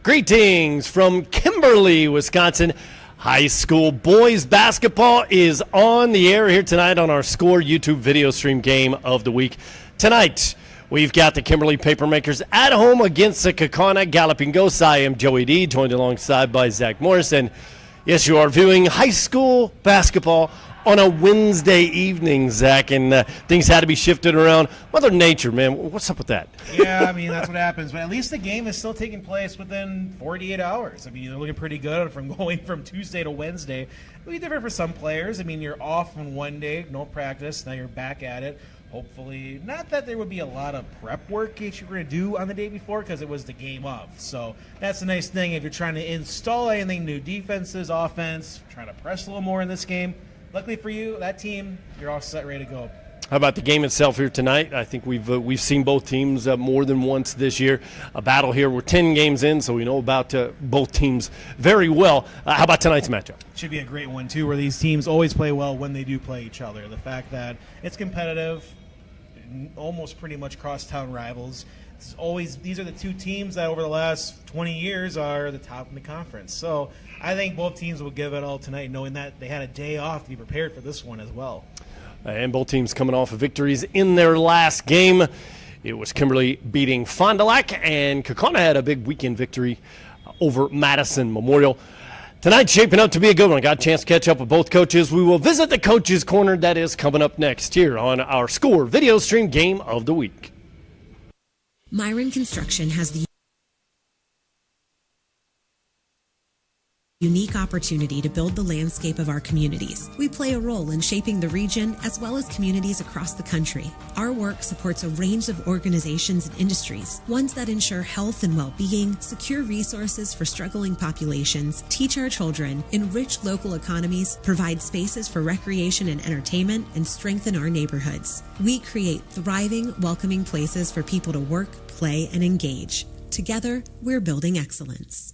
Greetings from Kimberly, Wisconsin. High school boys basketball is on the air here tonight on our Score YouTube video stream game of the week. Tonight, we've got the Kimberly Papermakers at home against the Kaukauna Galloping Ghosts. I am Joey D, joined alongside by Zach Morris. And yes, you are viewing high school basketball on a Wednesday evening, Zach, and things had to be shifted around. Mother Nature, man, what's up with that? Yeah, I mean, that's what happens. But at least the game is still taking place within 48 hours. I mean, they're looking pretty good from going from Tuesday to Wednesday. It'll be different for some players. I mean, you're off on one day, no practice. Now you're back at it. Hopefully, not that there would be a lot of prep work that you were going to do on the day before because it was the game of. So that's the nice thing if you're trying to install anything new, defenses, offense, trying to press a little more in this game. Luckily for you, that team, you're all set, ready to go. How about the game itself here tonight? I think we've seen both teams more than once this year. A battle here. We're 10 games in, so we know about both teams very well. How about tonight's matchup? Should be a great one, too, where these teams always play well when they do play each other. The fact that it's competitive, almost pretty much crosstown rivals. These are the two teams that over the last 20 years are the top in the conference. So I think both teams will give it all tonight, knowing that they had a day off to be prepared for this one as well. And both teams coming off of victories in their last game. It was Kimberly beating Fond du Lac, and Kaukauna had a big weekend victory over Madison Memorial. Tonight's shaping up to be a good one. Got a chance to catch up with both coaches. We will visit the Coaches' Corner. That is coming up next here on our Score video stream game of the week. Myron Construction has the unique opportunity to build the landscape of our communities. We play a role in shaping the region as well as communities across the country. Our work supports a range of organizations and industries, ones that ensure health and well-being, secure resources for struggling populations, teach our children, enrich local economies, provide spaces for recreation and entertainment, and strengthen our neighborhoods. We create thriving, welcoming places for people to work, play, and engage. Together, we're building excellence.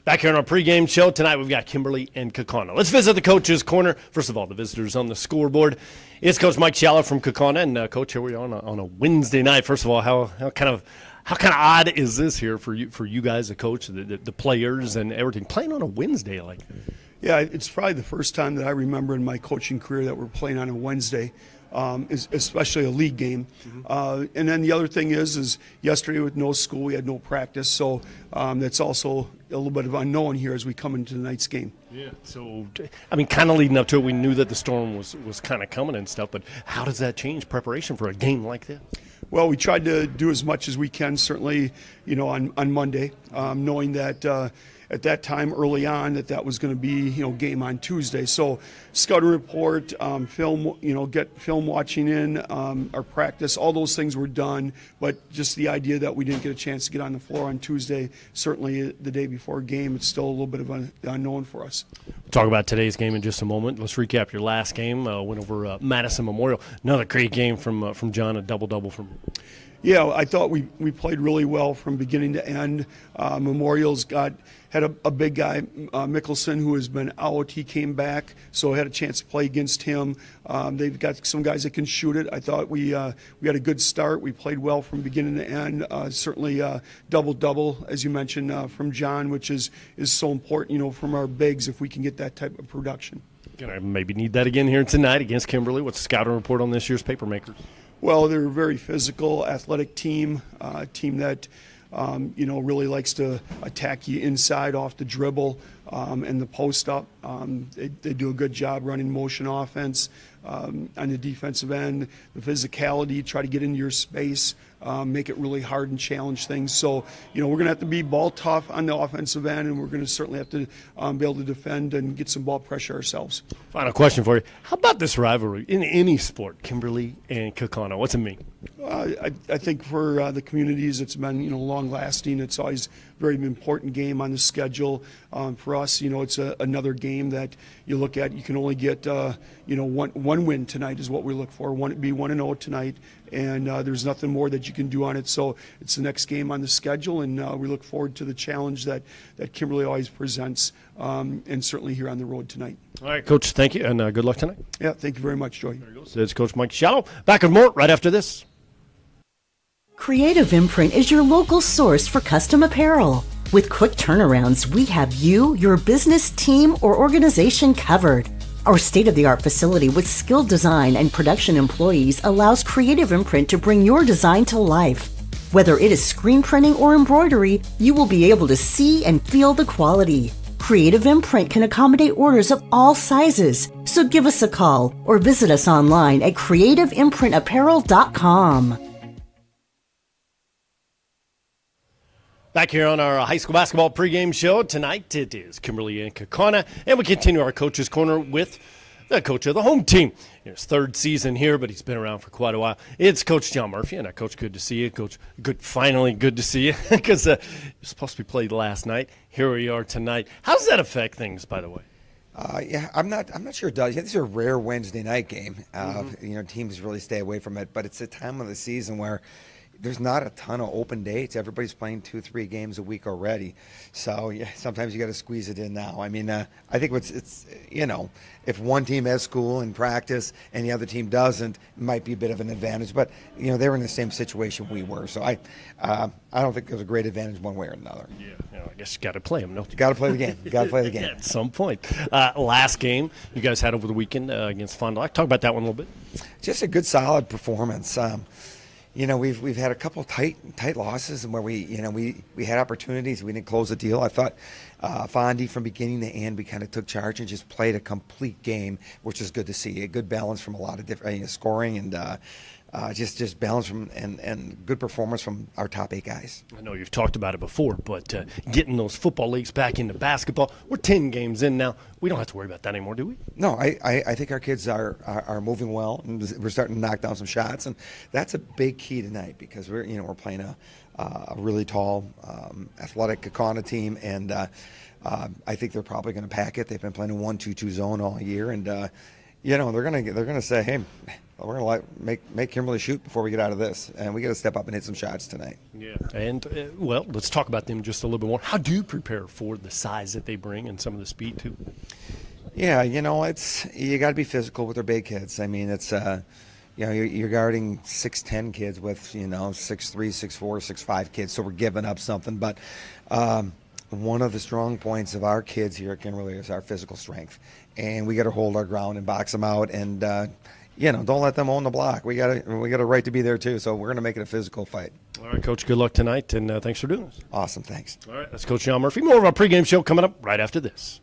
Back here on our pregame show tonight, we've got Kimberly and Kaukauna. Let's visit the Coaches' Corner. First of all, the visitors on the scoreboard. It's Coach Mike Shallow from Kaukauna, and Coach, here we are on a Wednesday night. First of all, how kind of odd is this here for you guys, the coach, the players, and everything playing on a Wednesday like? Yeah, it's probably the first time that I remember in my coaching career that we're playing on a Wednesday. Especially a league game. And then the other thing is yesterday with no school, we had no practice. So that's also a little bit of unknown here as we come into tonight's game. Yeah. So, I mean, kind of leading up to it, we knew that the storm was kind of coming and stuff. But how does that change preparation for a game like this? Well, we tried to do as much as we can, certainly, on Monday, knowing that at that time early on that was going to be, game on Tuesday. So scouting report, film, get film watching in, our practice, all those things were done. But just the idea that we didn't get a chance to get on the floor on Tuesday, certainly the day before game, it's still a little bit of an unknown for us. We'll talk about today's game in just a moment. Let's recap your last game. Went over Madison Memorial. Another great game from John, a double-double from. Yeah, I thought we played really well from beginning to end. Memorial's had a big guy, Mickelson, who has been out. He came back, so I had a chance to play against him. They've got some guys that can shoot it. I thought we had a good start. We played well from beginning to end. Certainly double-double, as you mentioned, from John, which is so important, from our bigs if we can get that type of production. Gonna maybe need that again here tonight against Kimberly. What's the scouting report on this year's Papermakers? Well, they're a very physical, athletic team, team that really likes to attack you inside off the dribble and the post up. They do a good job running motion offense on the defensive end. The physicality, try to get into your space, make it really hard and challenge things. So, we're going to have to be ball tough on the offensive end, and we're going to certainly have to be able to defend and get some ball pressure ourselves. Final question for you. How about this rivalry in any sport, Kimberly and Kaukauna? What's it mean? I think for the communities, it's been, long-lasting. It's always a very important game on the schedule. For us, it's another game that you look at. You can only get, one win tonight is what we look for. Be 1-0 tonight, and there's nothing more that you can do on it. So it's the next game on the schedule, and we look forward to the challenge that Kimberly always presents, and certainly here on the road tonight. All right, Coach, thank you, and good luck tonight. Yeah, thank you very much, Joey. There you go. So it's Coach Mike Shallow. Back with more right after this. Creative Imprint is your local source for custom apparel. With quick turnarounds, we have you, your business, team, or organization covered. Our state-of-the-art facility with skilled design and production employees allows Creative Imprint to bring your design to life. Whether it is screen printing or embroidery, you will be able to see and feel the quality. Creative Imprint can accommodate orders of all sizes, so give us a call or visit us online at creativeimprinapparel.com. Back here on our high school basketball pregame show tonight, it is Kimberly and Kaukauna, and we continue our Coach's Corner with the coach of the home team. His third season here, but he's been around for quite a while. It's Coach John Murphy, and Coach, good to see you. Coach, finally good to see you, because you're supposed to be played last night. Here we are tonight. How does that affect things, by the way? Yeah, I'm not sure it does. Yeah, this is a rare Wednesday night game. Teams really stay away from it, but it's a time of the season where there's not a ton of open dates. Everybody's playing 2-3 games a week already. So, yeah, sometimes you got to squeeze it in now. I mean, I think it's if one team has school and practice and the other team doesn't, it might be a bit of an advantage. But, they were in the same situation we were. So I don't think there's a great advantage one way or another. Yeah, I guess you got to play them, no? You got to play the game. You got to play the game. At some point. Last game you guys had over the weekend against Fond du Lac. Talk about that one a little bit. Just a good, solid performance. We've had a couple tight losses where we had opportunities. We didn't close the deal. I thought Fondy from beginning to end, we kind of took charge and just played a complete game, which is good to see. A good balance from a lot of different scoring and just balance from and good performance from our top 8 guys. I know you've talked about it before, but getting those football leagues back into basketball, we're 10 games in now. We don't have to worry about that anymore, do we? No, I think our kids are moving well, and we're starting to knock down some shots, and that's a big key tonight because we're playing a really tall, athletic Kaukauna team, and I think they're probably going to pack it. They've been playing a 1-2-2 zone all year, and they're gonna say, hey, we're gonna make Kimberly shoot before we get out of this, and we got to step up and hit some shots tonight. Yeah, and let's talk about them just a little bit more. How do you prepare for the size that they bring and some of the speed too? Yeah, it's you got to be physical with their big kids. I mean, it's you're guarding 6'10" kids with 6'3", 6'4", 6'5" kids, so we're giving up something. But one of the strong points of our kids here at Kimberly is our physical strength, and we got to hold our ground and box them out, and don't let them own the block. We got a right to be there too, so we're going to make it a physical fight. All right, Coach, good luck tonight, and thanks for doing this. Awesome, thanks. All right, that's Coach John Murphy. More of our pregame show coming up right after this.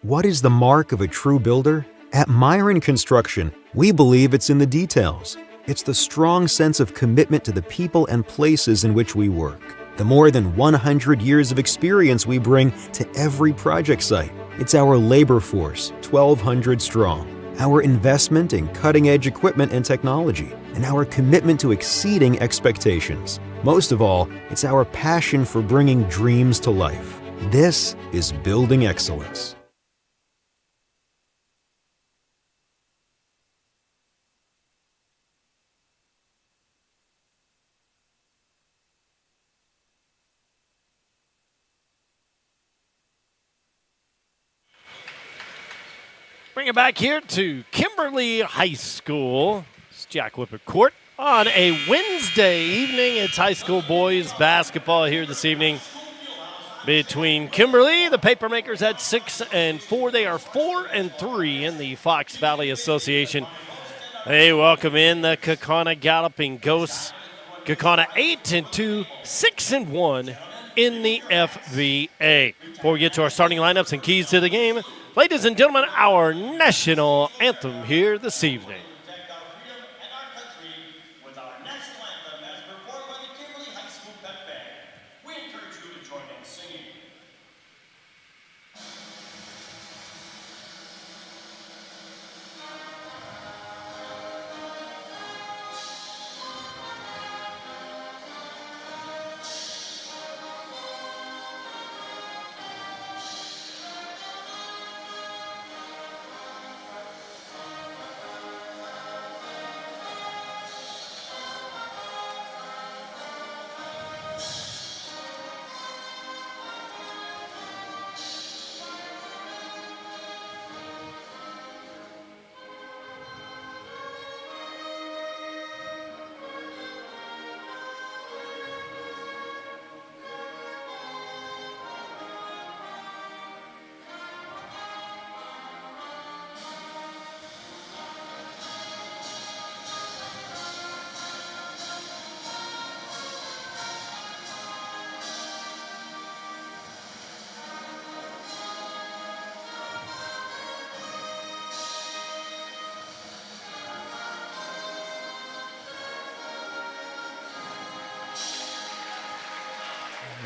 What is the mark of a true builder? At Myron Construction, we believe it's in the details. It's the strong sense of commitment to the people and places in which we work. The more than 100 years of experience we bring to every project site. It's our labor force, 1,200 strong. Our investment in cutting-edge equipment and technology, and our commitment to exceeding expectations. Most of all, it's our passion for bringing dreams to life. This is building excellence. Bring it back here to Kimberly High School. It's Jack Whippet Court on a Wednesday evening. It's high school boys basketball here this evening between Kimberly, the Papermakers at 6-4. They are 4-3 in the Fox Valley Association. They welcome in the Kaukauna Galloping Ghosts. Kaukauna 8-2, 6-1 in the FVA. Before we get to our starting lineups and keys to the game, ladies and gentlemen, our national anthem here this evening.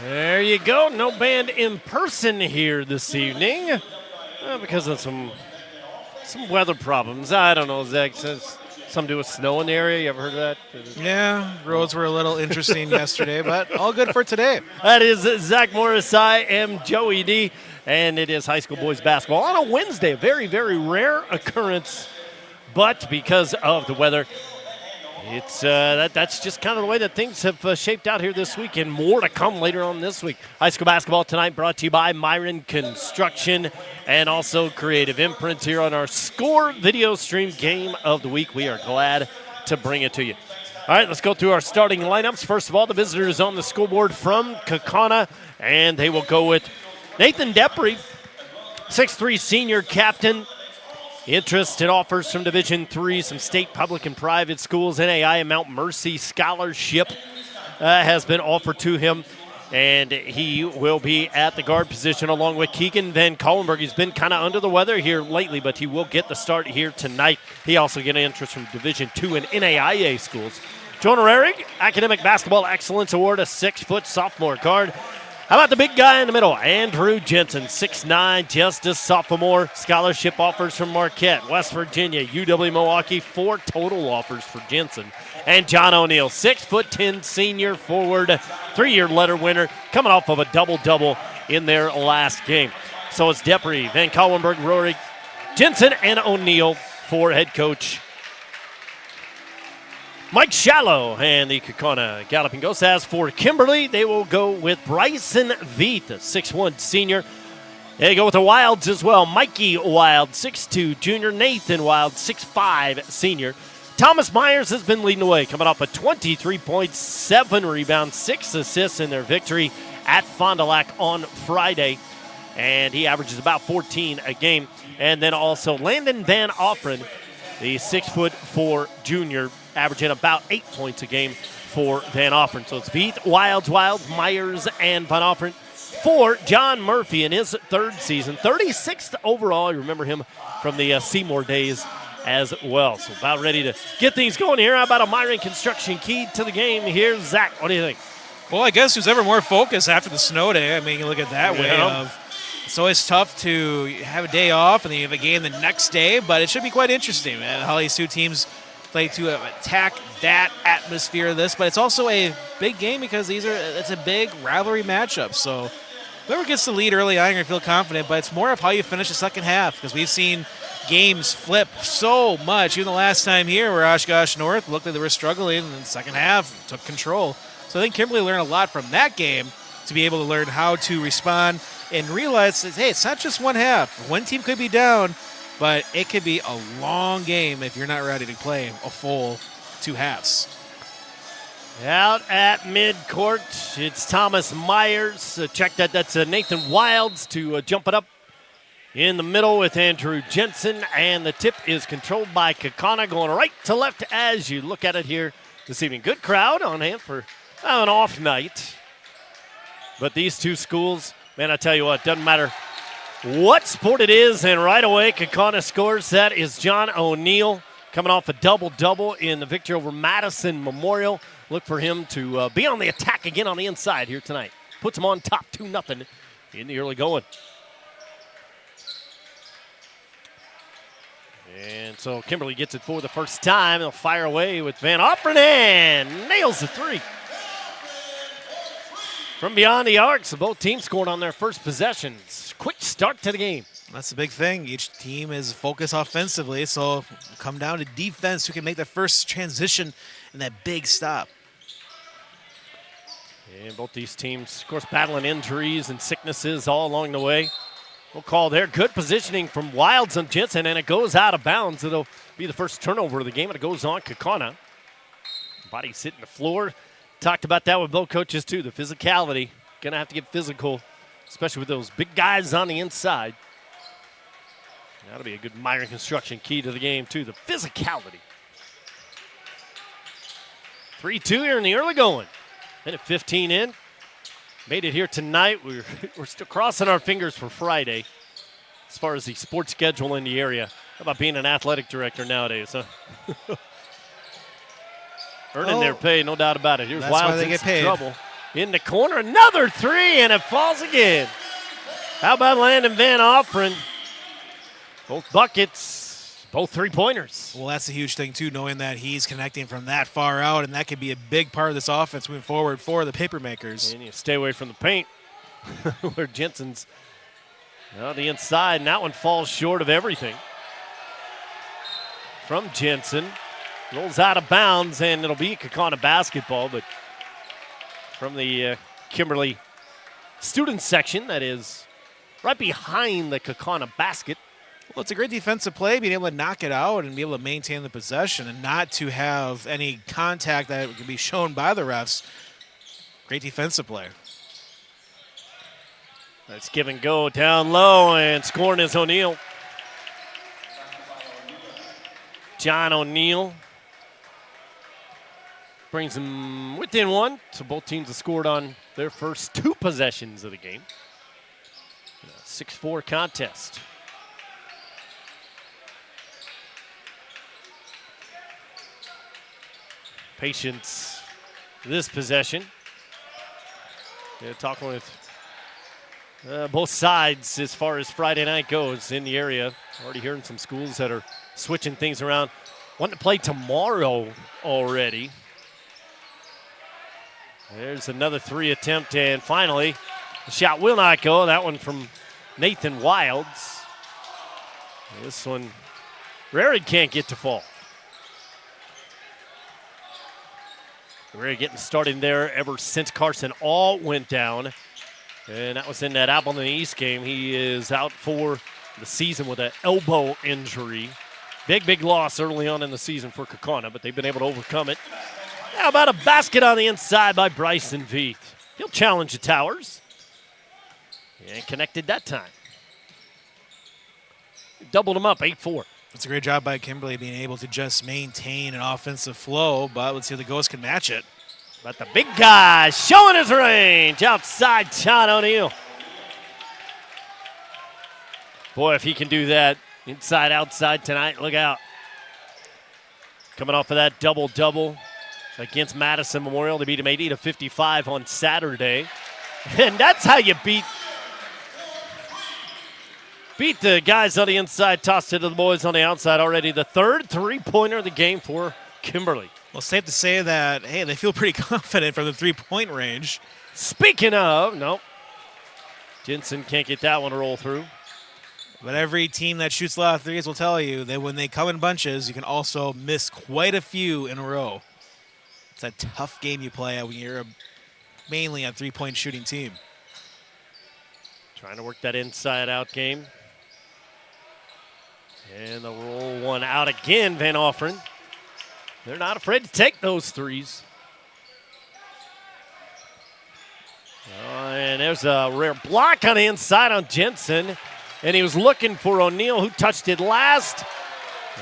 There you go. No band in person here this evening because of some weather problems. I don't know, Zach. Says something to do with snow in the area. You ever heard of that? Yeah, roads were a little interesting yesterday, but all good for today. That is Zach Morris. I am Joey D, and it is high school boys basketball on a Wednesday. A very, very rare occurrence, but because of the weather, it's that's just kind of the way that things have shaped out here this week, and more to come later on this week. High school basketball tonight brought to you by Myron Construction and also Creative Imprint here on our Score video stream game of the week. We are glad to bring it to you. All right, let's go through our starting lineups. First of all, the visitors on the scoreboard from Kaukauna, and they will go with Nathan Depry, 6'3" senior captain. Interest and offers from Division III, some state, public, and private schools. NAI and Mount Mercy scholarship has been offered to him, and he will be at the guard position along with Keegan Van Kallenberg. He's been kind of under the weather here lately, but he will get the start here tonight. He also get an interest from Division II and NAIA schools. Jonah Rehrig, Academic Basketball Excellence Award, a 6-foot sophomore guard. How about the big guy in the middle? Andrew Jensen, 6'9", just a sophomore. Scholarship offers from Marquette, West Virginia, UW Milwaukee. 4 total offers for Jensen. And John O'Neill, 6'10", senior forward, 3-year letter winner, coming off of a double-double in their last game. So it's Depry, Van Kallenberg, Rory, Jensen, and O'Neill for head coach Mike Shallow. And the Kaukauna Galloping Ghosts. As for Kimberly, they will go with Bryson Veith, a 6'1" senior. They go with the Wilds as well. Mikey Wild, 6'2", junior. Nathan Wild, 6'5", senior. Thomas Myers has been leading the way, coming off a 23 points, 7 rebounds, 6 assists in their victory at Fond du Lac on Friday. And he averages about 14 a game. And then also Landon Van Offren, the 6'4" junior, averaging about 8 points a game for Van Offren. So it's Veith, Wilds, Myers, and Van Offren for John Murphy in his 3rd season. 36th overall. You remember him from the Seymour days as well. So about ready to get things going here. How about a Myron Construction key to the game? Here's Zach. What do you think? Well, I guess who's ever more focused after the snow day. I mean, you look at that way of it's always tough to have a day off and then you have a game the next day, but it should be quite interesting, man, how these two teams play to attack that atmosphere of this. But it's also a big game because it's a big rivalry matchup. So whoever gets the lead early on, you're going to feel confident, but it's more of how you finish the second half because we've seen games flip so much. Even the last time here where Oshkosh North looked like they were struggling and the second half took control. So I think Kimberly learned a lot from that game to be able to learn how to respond and realize that, hey, it's not just one half. One team could be down, but it could be a long game if you're not ready to play a full 2 halves. Out at midcourt, it's Thomas Myers. Check that. That's Nathan Wilds to jump it up in the middle with Andrew Jensen. And the tip is controlled by Kaukauna, going right to left as you look at it here this evening. Good crowd on hand for an off night. But these two schools, man, I tell you what, doesn't matter what sport it is, and right away Kaukauna scores. That is John O'Neill coming off a double-double in the victory over Madison Memorial. Look for him to be on the attack again on the inside here tonight. Puts him on top 2-0 in the early going. And so Kimberly gets it for the first time. They'll fire away with Van Offren and nails the 3. From beyond the arc, so both teams scored on their first possessions. Quick start to the game. That's the big thing. Each team is focused offensively, so it'll come down to defense who can make the first transition and that big stop. And both these teams, of course, battling injuries and sicknesses all along the way. We'll call there. Good positioning from Wilds and Jensen, and it goes out of bounds. It'll be the first turnover of the game, and it goes on Kaukauna. Body's hitting the floor. Talked about that with both coaches, too. The physicality. Going to have to get physical, especially with those big guys on the inside. That'll be a good Myron Construction key to the game, too. The physicality. 3-2 here in the early going. Minute 15 in. Made it here tonight. We're still crossing our fingers for Friday as far as the sports schedule in the area. How about being an athletic director nowadays, huh? Earning their pay, no doubt about it. Here's That's why Wilds they in get some paid. trouble. In the corner, another three, and it falls again. How about Landon Van Offren? Both buckets, both three-pointers. Well, that's a huge thing, too, knowing that he's connecting from that far out, and that could be a big part of this offense moving forward for the Papermakers. And you stay away from the paint where Jensen's on the inside, and that one falls short of everything. From Jensen, rolls out of bounds, and it'll be Kaukauna basketball, but from the Kimberly student section, that is right behind the Kaukauna basket. Well, it's a great defensive play, being able to knock it out and be able to maintain the possession and not to have any contact that can be shown by the refs. Great defensive play. Let's give and go down low, and scoring is O'Neal. John O'Neal brings them within one, so both teams have scored on their first two possessions of the game. 6-4 contest. Patience this possession. They're talking with both sides as far as Friday night goes in the area. Already hearing some schools that are switching things around. Wanting to play tomorrow already. There's another three attempt, and finally, the shot will not go. That one from Nathan Wilds. This one, Rary can't get to fall. Rary getting started there ever since Carson All went down. And that was in that Apple in the East game. He is out for the season with an elbow injury. Big loss early on in the season for Kaukauna, but they've been able to overcome it. How about a basket on the inside by Bryson Veith? He'll challenge the Towers. And connected that time. Doubled him up, 8-4. It's a great job by Kimberly being able to just maintain an offensive flow, but let's see if the Ghosts can match it. But the big guy showing his range outside John O'Neal. Boy, if he can do that inside, outside tonight, look out. Coming off of that double-double against Madison Memorial. They beat him 80-55 on Saturday. And that's how you beat the guys on the inside, tossed it to the boys on the outside already. The third three-pointer of the game for Kimberly. Well, safe to say that, hey, they feel pretty confident from the three-point range. Speaking of, nope. Jensen can't get that one to roll through. But every team that shoots a lot of threes will tell you that when they come in bunches, you can also miss quite a few in a row. It's a tough game you play when you're mainly a three-point shooting team. Trying to work that inside-out game. And they'll roll one out again, Van Offren. They're not afraid to take those threes. And there's a rare block on the inside on Jensen. And he was looking for O'Neal, who touched it last.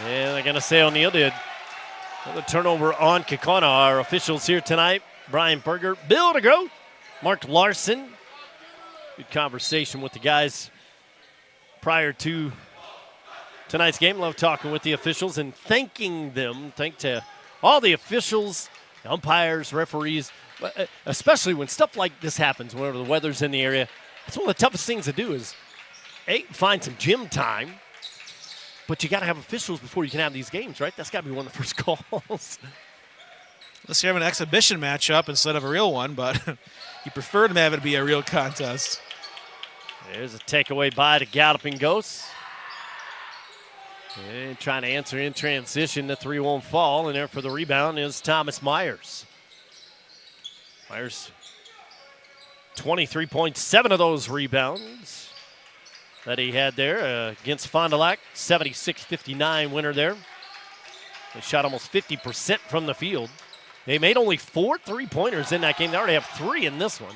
And they're going to say O'Neal did. Another turnover on Kaukauna. Our officials here tonight, Brian Berger, Bill DeGroat, Mark Larson. Good conversation with the guys prior to tonight's game. Love talking with the officials and thanking them. Thank to all the officials, umpires, referees, especially when stuff like this happens, whenever the weather's in the area. That's one of the toughest things to do is, A, find some gym time, but you got to have officials before you can have these games, right? That's got to be one of the first calls. Unless you have an exhibition matchup instead of a real one, but you prefer to have it be a real contest. There's a takeaway by the Galloping Ghosts. And trying to answer in transition, the three won't fall, and there for the rebound is Thomas Myers. Myers, 23 points, 7 of those rebounds that he had there against Fond du Lac. 76-59 winner there. They shot almost 50% from the field. They made only 4 3-pointers in that game. They already have 3 in this one.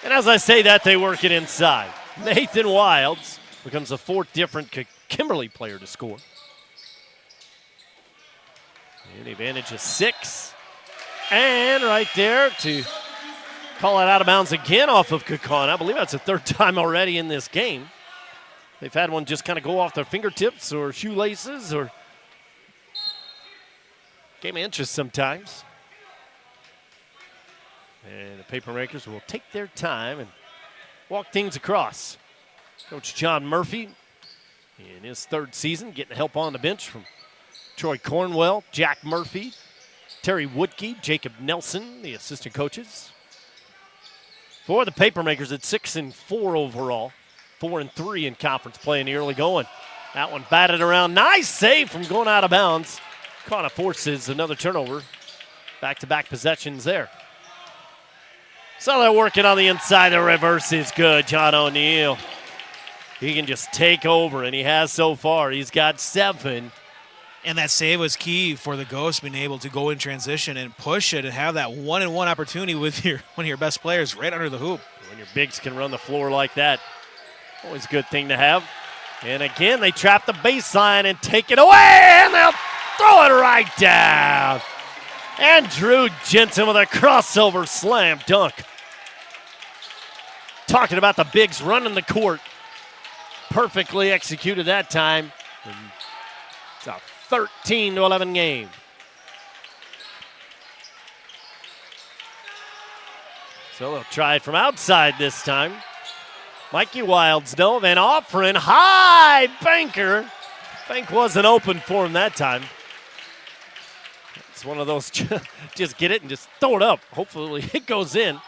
And as I say that, they work it inside. Nathan Wilds becomes the 4th different Kimberly player to score. And the advantage is 6. And right there to call it out of bounds again off of Kaukauna. I believe that's the 3rd time already in this game. They've had one just kind of go off their fingertips or shoelaces or game of interest sometimes. And the Papermakers will take their time and walk things across. Coach John Murphy, in his third season, getting help on the bench from Troy Cornwell, Jack Murphy, Terry Woodkey, Jacob Nelson, the assistant coaches. For the Papermakers at 6-4 overall, 4-3 in conference play in the early going. That one batted around. Nice save from going out of bounds. Kind of forces another turnover. Back-to-back possessions there. So they're working on the inside. The reverse is good. John O'Neill. He can just take over, and he has so far. He's got 7. And that save was key for the Ghosts being able to go in transition and push it and have that one-on-one opportunity with one of your best players right under the hoop. When your bigs can run the floor like that, always a good thing to have. And again, they trap the baseline and take it away, and they'll throw it right down. And Drew Jensen with a crossover slam dunk. Talking about the bigs running the court. Perfectly executed that time. And it's a 13-11 game. So they'll try it from outside this time. Mikey Wilds, no. Van Offeren, high banker. Bank wasn't open for him that time. It's one of those, just get it and just throw it up. Hopefully it goes in.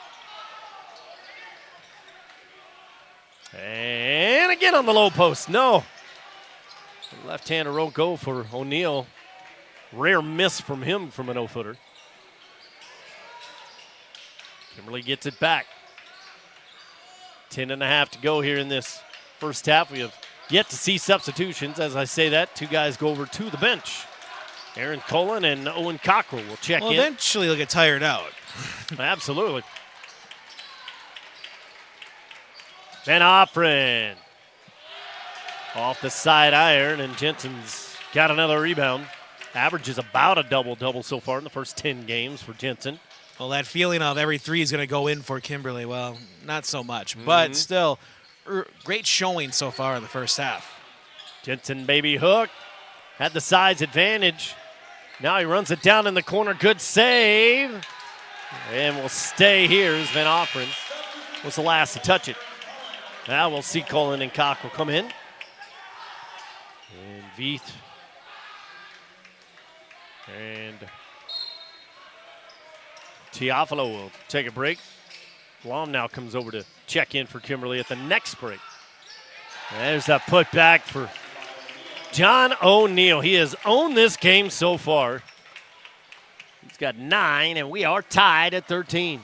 And again on the low post, no. Left-hander won't go for O'Neill. Rare miss from him from an 0-footer. Kimberly gets it back. 10.5 to go here in this first half. We have yet to see substitutions. As I say that, 2 guys go over to the bench. Aaron Cullen and Owen Cockrell will check in. Eventually they'll get tired out. Absolutely. Van Offeren off the side iron, and Jensen's got another rebound. Averages about a double-double so far in the first 10 games for Jensen. Well, that feeling of every 3 is going to go in for Kimberly, well, not so much. But still, great showing so far in the first half. Jensen, baby hook, had the size advantage. Now he runs it down in the corner. Good save. And will stay here as Van Offeren was the last to touch it. Now we'll see Cullen and Cockrell come in. And Veith. And Teofilo will take a break. Blom now comes over to check in for Kimberly at the next break. There's that putback for John O'Neill. He has owned this game so far. He's got 9, and we are tied at 13.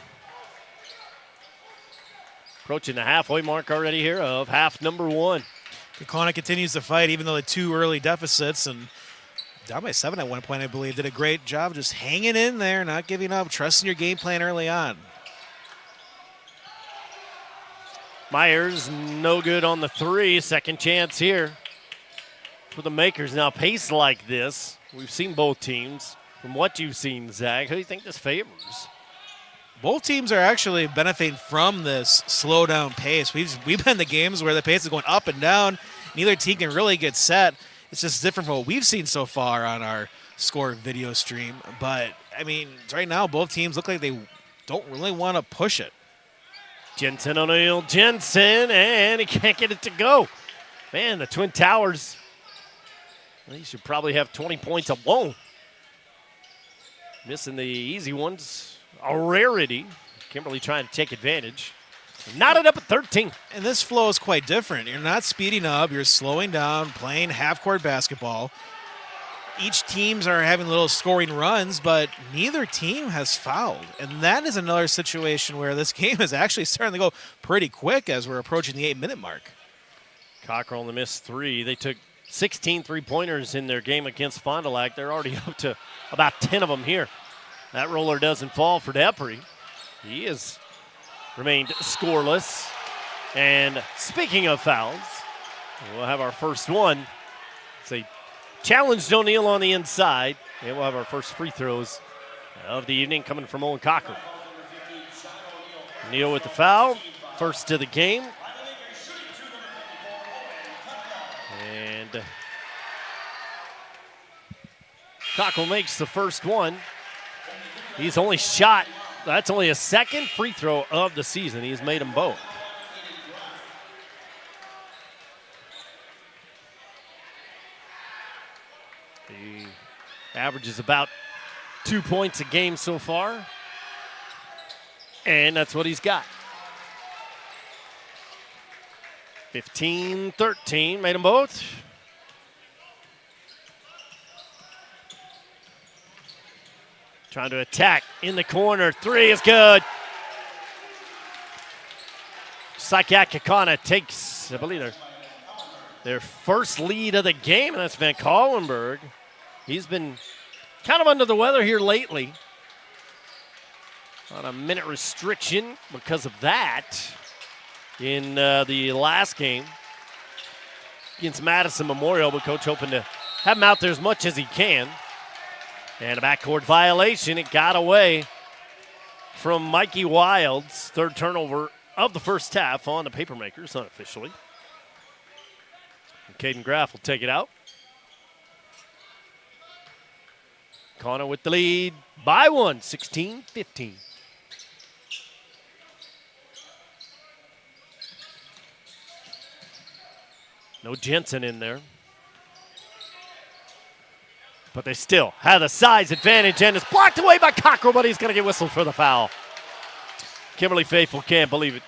Approaching the halfway mark already here of half number 1. Kaukauna continues to fight, even though the 2 early deficits, and down by 7 at one point, I believe. Did a great job just hanging in there, not giving up, trusting your game plan early on. Myers, no good on the 3. Second chance here for the Makers. Now, pace like this, we've seen both teams. From what you've seen, Zach, who do you think this favors? Both teams are actually benefiting from this slow down pace. We've been in the games where the pace is going up and down. Neither team can really get set. It's just different from what we've seen so far on our score video stream. But, I mean, right now, both teams look like they don't really want to push it. Jensen O'Neill, Jensen, and he can't get it to go. Man, the Twin Towers, they should probably have 20 points alone. Missing the easy ones, a rarity. Kimberly trying to take advantage. Knotted up at 13. And this flow is quite different. You're not speeding up. You're slowing down, playing half-court basketball. Each teams are having little scoring runs, but neither team has fouled. And that is another situation where this game is actually starting to go pretty quick as we're approaching the 8-minute mark. Cockrell on the missed 3. They took 16 three-pointers in their game against Fond du Lac. They're already up to about 10 of them here. That roller doesn't fall for Depre. He has remained scoreless. And speaking of fouls, we'll have our first one. They challenged O'Neill on the inside, and we'll have our first free throws of the evening coming from Owen Cockrell. O'Neill with the foul, first to the game. And Cockrell makes the first one. He's only shot That's only his second free throw of the season. He's made them both. He averages about 2 points a game so far. And that's what he's got. 15-13, made them both. Trying to attack in the corner. Three is good. Kaukauna takes, I believe, their first lead of the game, and that's Van Kallenberg. He's been kind of under the weather here lately. On a minute restriction because of that in the last game against Madison Memorial, but Coach hoping to have him out there as much as he can. And a backcourt violation. It got away from Mikey Wild's third turnover of the first half on the Papermakers unofficially. And Caden Graff will take it out. Connor with the lead by one, 16-15. No Jensen in there. But they still have the size advantage, and it's blocked away by Cockrell, but he's going to get whistled for the foul. Kimberly faithful can't believe it.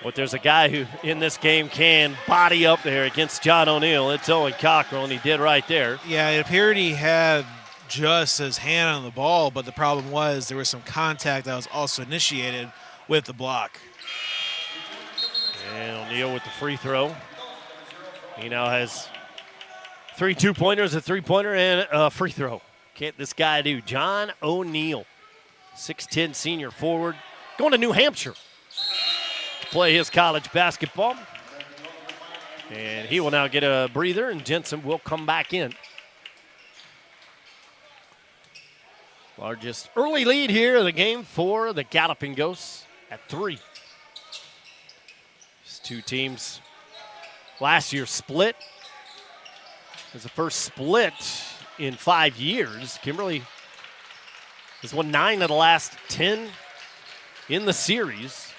But there's a guy who in this game can body up there against John O'Neill. It's Owen Cockrell, and he did right there. Yeah, it appeared he had just his hand on the ball, but the problem was there was some contact that was also initiated with the block. And O'Neill with the free throw. He now has 3 2-pointers, a 3-pointer, and a free throw. Can't this guy do? John O'Neill, 6'10 senior forward, going to New Hampshire to play his college basketball. And he will now get a breather, and Jensen will come back in. Largest early lead here of the game for the Galloping Ghosts at 3. These two teams last year split. It's the first split in 5 years. Kimberly has won 9 of the last 10 in the series.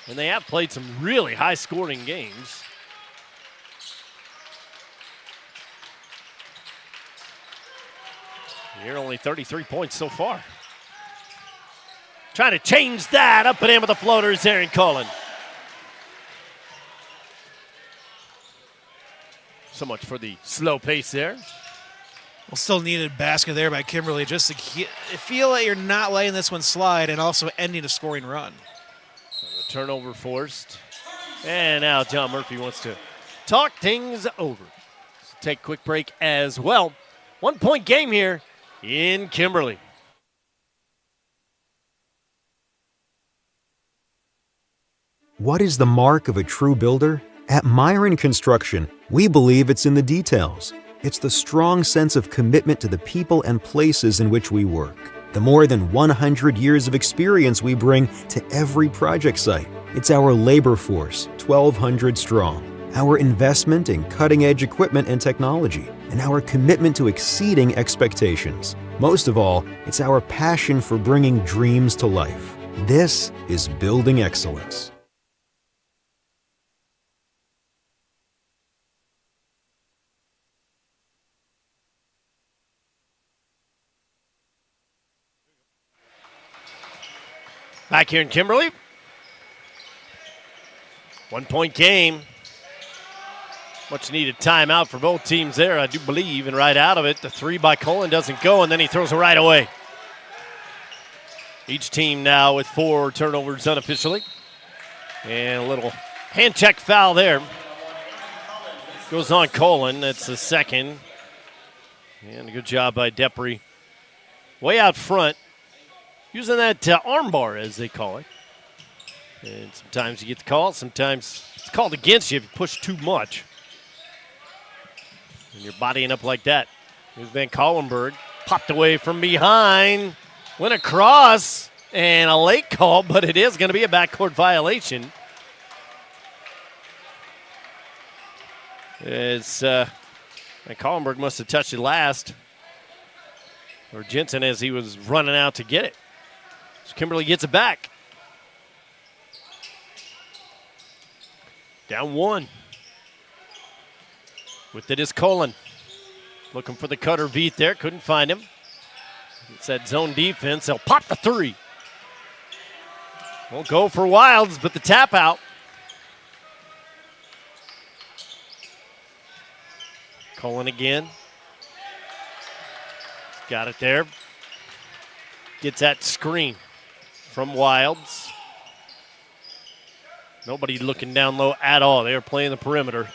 And they have played some really high-scoring games. Here, only 33 points so far. Trying to change that. Up and in with the floater is Aaron Cullen. So much for the slow pace there. Well, still needed basket there by Kimberly just to feel like you're not letting this one slide and also ending a scoring run. The turnover forced. And now John Murphy wants to talk things over. So take a quick break as well. 1-point game here in Kimberly. What is the mark of a true builder? At Myron Construction, we believe it's in the details. It's the strong sense of commitment to the people and places in which we work. The more than 100 years of experience we bring to every project site. It's our labor force, 1,200 strong. Our investment in cutting-edge equipment and technology. And our commitment to exceeding expectations. Most of all, it's our passion for bringing dreams to life. This is building excellence. Back here in Kimberly. 1-point game. Much needed timeout for both teams there, I do believe. And right out of it, the 3 by Cullen doesn't go, and then he throws it right away. Each team now with 4 turnovers unofficially. And a little hand check foul there. Goes on Cullen. That's the second. And a good job by Depre. Way out front. Using that arm bar, as they call it. And sometimes you get the call. Sometimes it's called against you if you push too much. And you're bodying up like that. Here's Van Kallenberg. Popped away from behind. Went across. And a late call, but it is going to be a backcourt violation. Van Kallenberg must have touched it last. or Jensen as he was running out to get it. So Kimberly gets it back. Down 1. With it is Colin. Looking for the cutter. Veith there. Couldn't find him. It's that zone defense. They'll pop the 3. Won't go for Wilds, but the tap out. Colin again. Got it there. Gets that screen from Wilds. Nobody looking down low at all. They are playing the perimeter.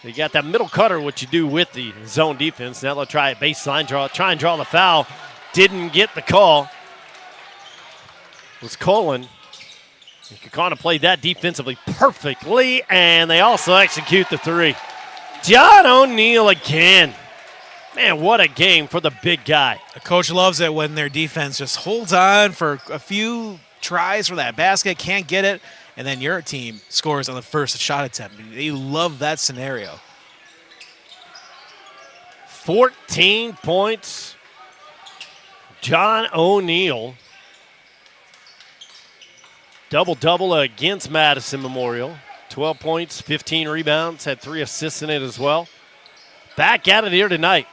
You got that middle cutter, what you do with the zone defense. Now they'll try a baseline draw, try and draw the foul. Didn't get the call. It was Colin. Kaukauna played that defensively perfectly, and they also execute the 3. John O'Neill again. Man, what a game for the big guy. The coach loves it when their defense just holds on for a few tries for that basket, can't get it, and then your team scores on the first shot attempt. They love that scenario. 14 points. John O'Neill. Double-double against Madison Memorial. 12 points, 15 rebounds, had 3 assists in it as well. Back at it here tonight.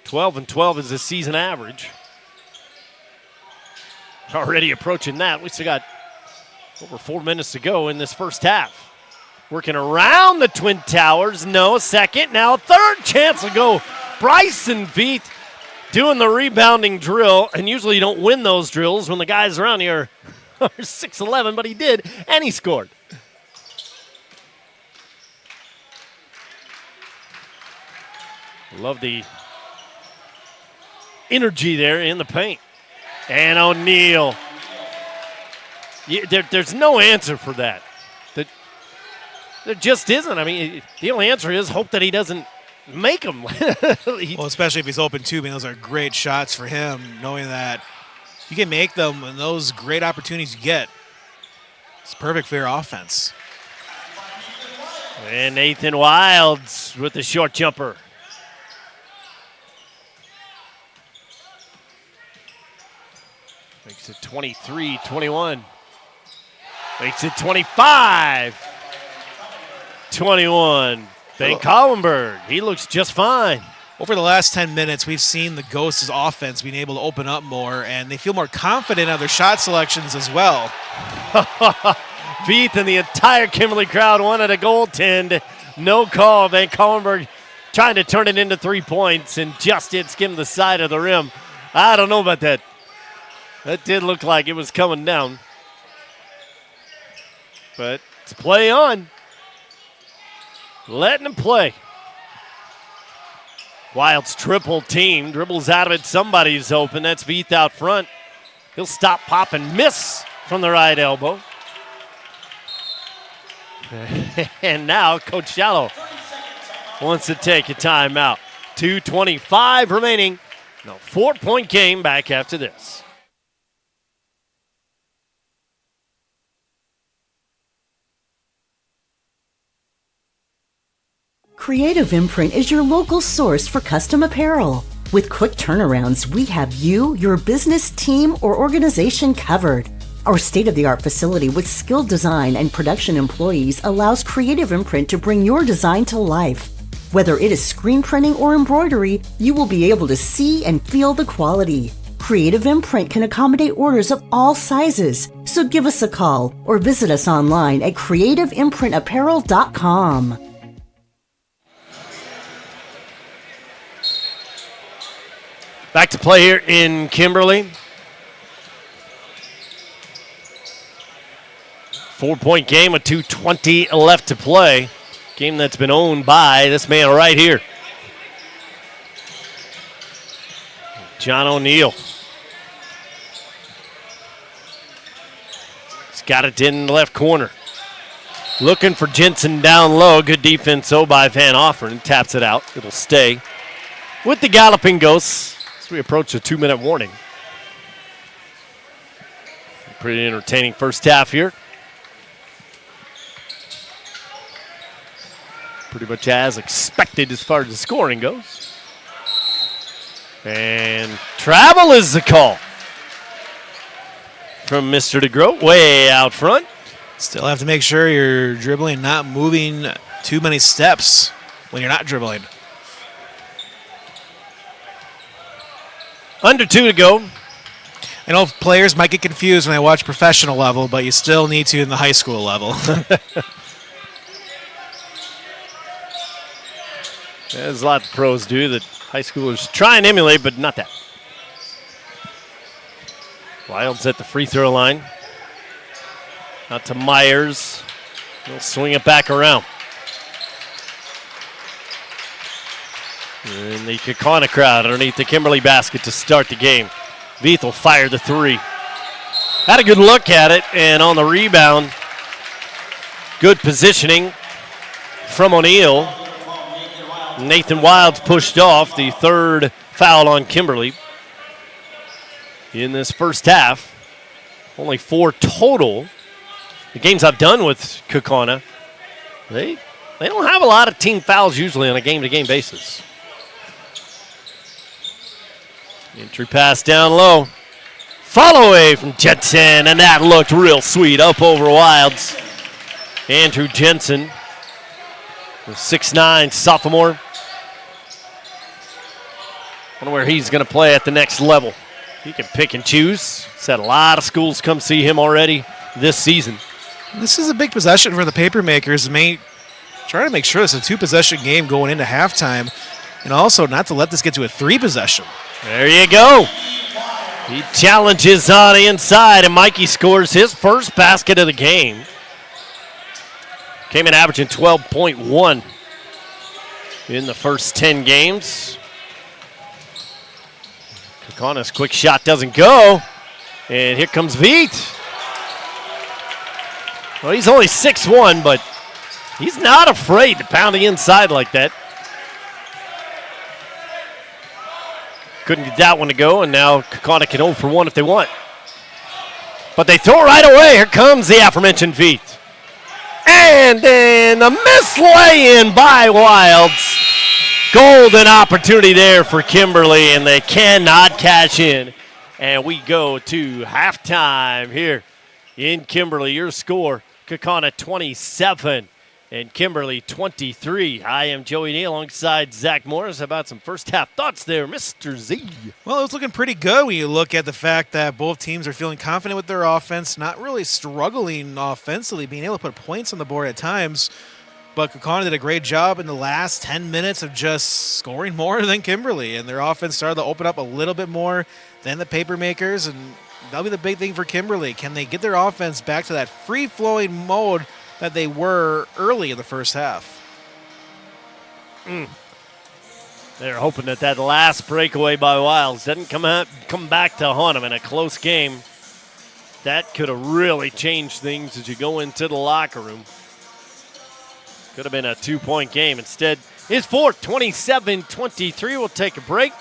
12-12 is the season average. Already approaching that. We still got over 4 minutes to go in this first half. Working around the Twin Towers. No, second. Now third chance to go. Bryson Veith doing the rebounding drill. And usually you don't win those drills when the guys around here are 6'11", but he did, and he scored. Love the energy there in the paint. And O'Neill. There's no answer for that. There just isn't. I mean, the only answer is hope that he doesn't make them. Well, especially if he's open too. I mean, those are great shots for him, knowing that you can make them and those great opportunities you get. It's perfect for your offense. And Nathan Wilds with the short jumper. Makes it 23-21. Makes it 25-21. Ben Collenberg, he looks just fine. Over the last 10 minutes, we've seen the Ghosts' offense being able to open up more, and they feel more confident of their shot selections as well. Veith and the entire Kimberly crowd wanted a goaltend. No call. Van Collenberg trying to turn it into 3 points and just did skim the side of the rim. I don't know about that. That did look like it was coming down. But it's play on. Letting him play. Wilds triple team. Dribbles out of it. Somebody's open. That's Veith out front. He'll stop, pop, and miss from the right elbow. And now Coach Shallow wants to take a timeout. 2:25 remaining. No, 4-point game back after this. Creative Imprint is your local source for custom apparel. With quick turnarounds, we have you, your business, team, or organization covered. Our state-of-the-art facility with skilled design and production employees allows Creative Imprint to bring your design to life. Whether it is screen printing or embroidery, you will be able to see and feel the quality. Creative Imprint can accommodate orders of all sizes, so give us a call or visit us online at creativeimprintapparel.com. Back to play here in Kimberly. 4-point game with 2:20 left to play. Game that's been owned by this man right here. John O'Neill. He's got it in the left corner. Looking for Jensen down low. Good defense, though, by Van Offeren. Taps it out. It'll stay with the Galloping Ghosts as we approach a 2-minute warning. Pretty entertaining first half here. Pretty much as expected as far as the scoring goes. And travel is the call from Mr. DeGroat, way out front. Still have to make sure you're dribbling, not moving too many steps when you're not dribbling. Under 2 to go. I know players might get confused when they watch professional level, but you still need to in the high school level. There's a lot of pros do that high schoolers try and emulate, but not that. Wilds at the free throw line. Out to Myers. He'll swing it back around. And the Kaukauna crowd underneath the Kimberly basket to start the game. Veith will fire the 3. Had a good look at it, and on the rebound, good positioning from O'Neal. Nathan Wilds pushed off, the 3rd foul on Kimberly in this first half. Only 4 total. The games I've done with Kaukauna, they don't have a lot of team fouls usually on a game-to-game basis. Entry pass down low. Follow away from Jensen, and that looked real sweet up over Wilds. Andrew Jensen, the 6'9" sophomore. Wonder where he's going to play at the next level. He can pick and choose. Said a lot of schools come see him already this season. This is a big possession for the Papermakers. Try to make sure it's a 2-possession game going into halftime, and also not to let this get to a 3-possession. There you go. He challenges on the inside, and Mikey scores his first basket of the game. Came in averaging 12.1 in the first 10 games. Kaukauna's quick shot doesn't go, and here comes Veith. Well, he's only 6'1", but he's not afraid to pound the inside like that. Couldn't get that one to go, and now Kaukauna can 0 for 1 if they want. But they throw it right away. Here comes the aforementioned Veith. And then the missed lay-in by Wilds. Golden opportunity there for Kimberly, and they cannot cash in. And we go to halftime here in Kimberly. Your score, Kaukauna 27 and Kimberly 23. I am Joey Neal alongside Zach Morris. How about some first half thoughts there, Mr. Z? Well, it was looking pretty good when you look at the fact that both teams are feeling confident with their offense, not really struggling offensively, being able to put points on the board at times. But Kaukauna did a great job in the last 10 minutes of just scoring more than Kimberly, and their offense started to open up a little bit more than the Papermakers, and that'll be the big thing for Kimberly. Can they get their offense back to that free-flowing mode that they were early in the first half? They're hoping that last breakaway by Wilds doesn't come back to haunt them in a close game. That could have really changed things as you go into the locker room. Could have been a 2-point game. Instead, it's 27-23. We'll take a break.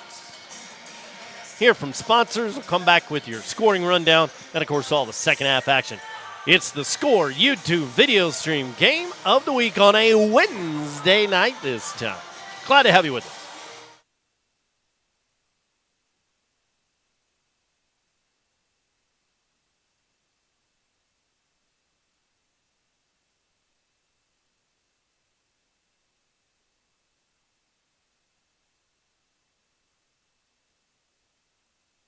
Hear from sponsors. We'll come back with your scoring rundown and, of course, all the second half action. It's the Score YouTube video stream game of the week on a Wednesday night this time. Glad to have you with us.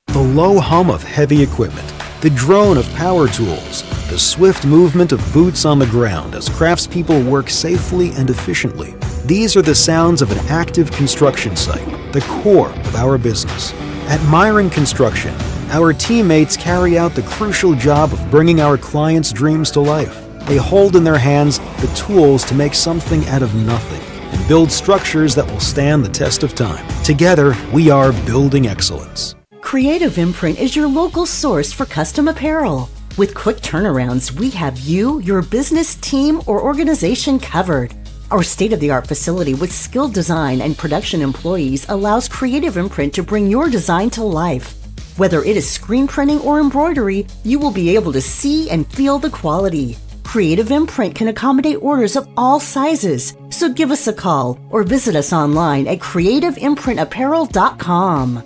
The low hum of heavy equipment, the drone of power tools, the swift movement of boots on the ground as craftspeople work safely and efficiently. These are the sounds of an active construction site, the core of our business. At Myron Construction, our teammates carry out the crucial job of bringing our clients' dreams to life. They hold in their hands the tools to make something out of nothing and build structures that will stand the test of time. Together, we are building excellence. Creative Imprint is your local source for custom apparel. With quick turnarounds, we have you, your business, team, or organization covered. Our state-of-the-art facility with skilled design and production employees allows Creative Imprint to bring your design to life. Whether it is screen printing or embroidery, you will be able to see and feel the quality. Creative Imprint can accommodate orders of all sizes, so give us a call or visit us online at creativeimprintapparel.com.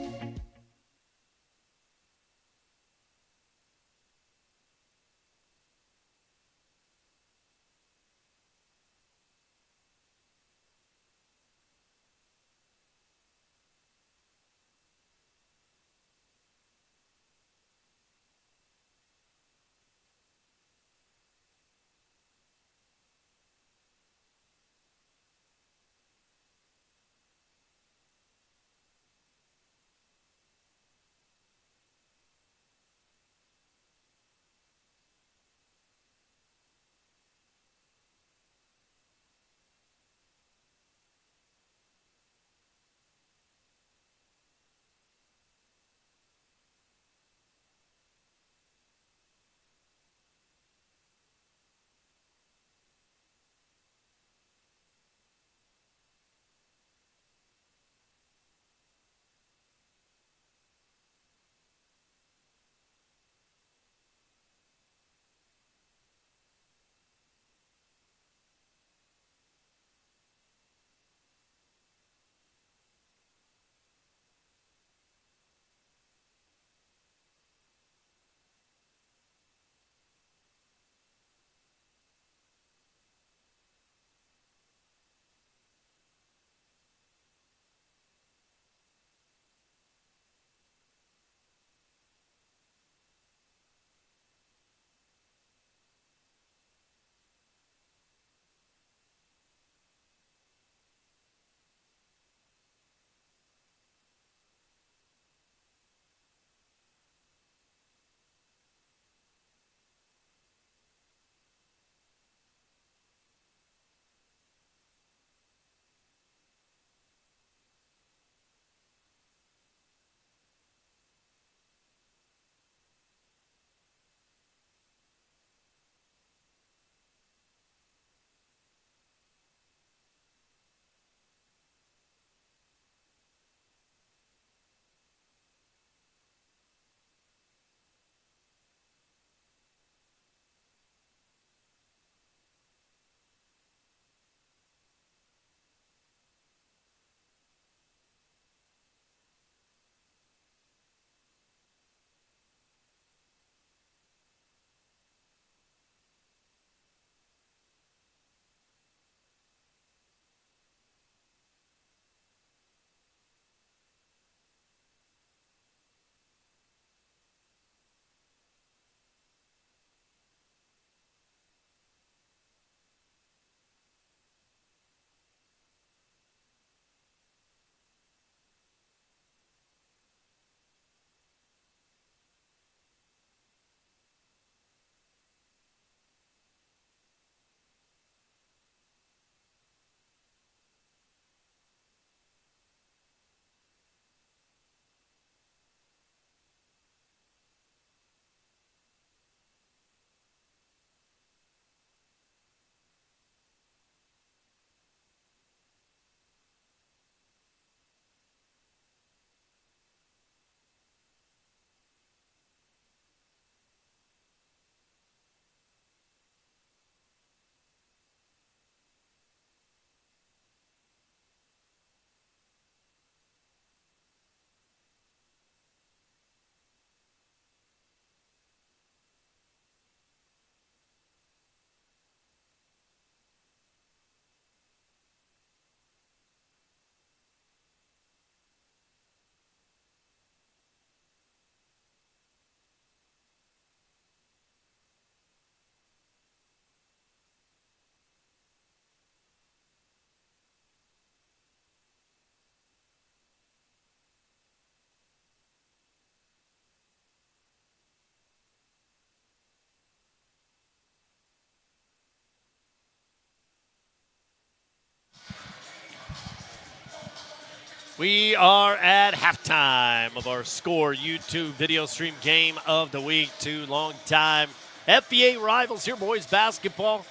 We are at halftime of our Score YouTube video stream game of the week. Two long-time FBA rivals here, boys basketball.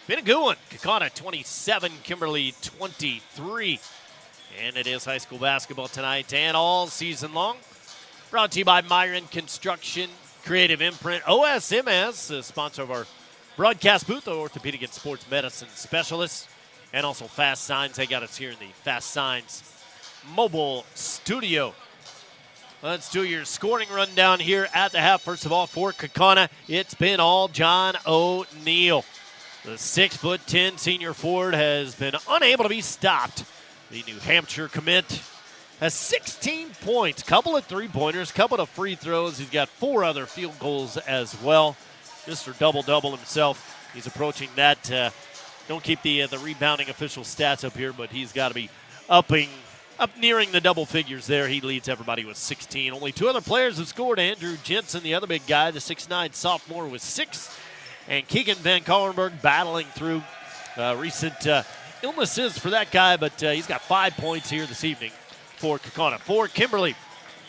Been a good one. Kaukauna 27, Kimberly 23. And it is high school basketball tonight and all season long. Brought to you by Myron Construction, Creative Imprint, OSMS, the sponsor of our broadcast booth, the orthopedic and sports medicine specialists, and also Fast Signs. They got us here in the Fast Signs mobile studio. Let's do your scoring rundown here at the half. First of all, for Kaukauna, it's been all John O'Neill. The 6'10" senior forward has been unable to be stopped. The New Hampshire commit has 16 points, couple of three-pointers, couple of free throws. He's got 4 other field goals as well. Mr. Double-Double himself. He's approaching that. Don't keep the rebounding official stats up here, but he's got to be up nearing the double figures there. He leads everybody with 16. Only 2 other players have scored. Andrew Jensen, the other big guy, the 6'9" sophomore, with 6. And Keegan Van Kallenberg battling through recent illnesses for that guy, but he's got 5 points here this evening for Kaukauna. For Kimberly,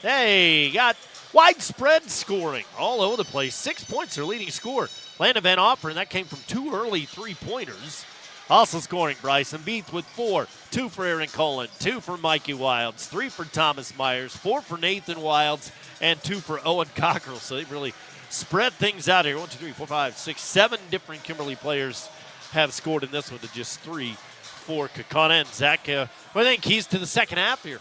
they got widespread scoring all over the place. 6 points, their leading scorer. Landon Van Offeren, that came from 2 early three-pointers. Also scoring Bryson Beath with 4. 2 for Aaron Cullen, 2 for Mikey Wilds, 3 for Thomas Myers, 4 for Nathan Wilds, and 2 for Owen Cockrell. So they really spread things out here. 1, 2, 3, 4, 5, 6, 7 different Kimberly players have scored in this one to just 3 for Kaukauna. And Zach, what do you think keys to the second half here?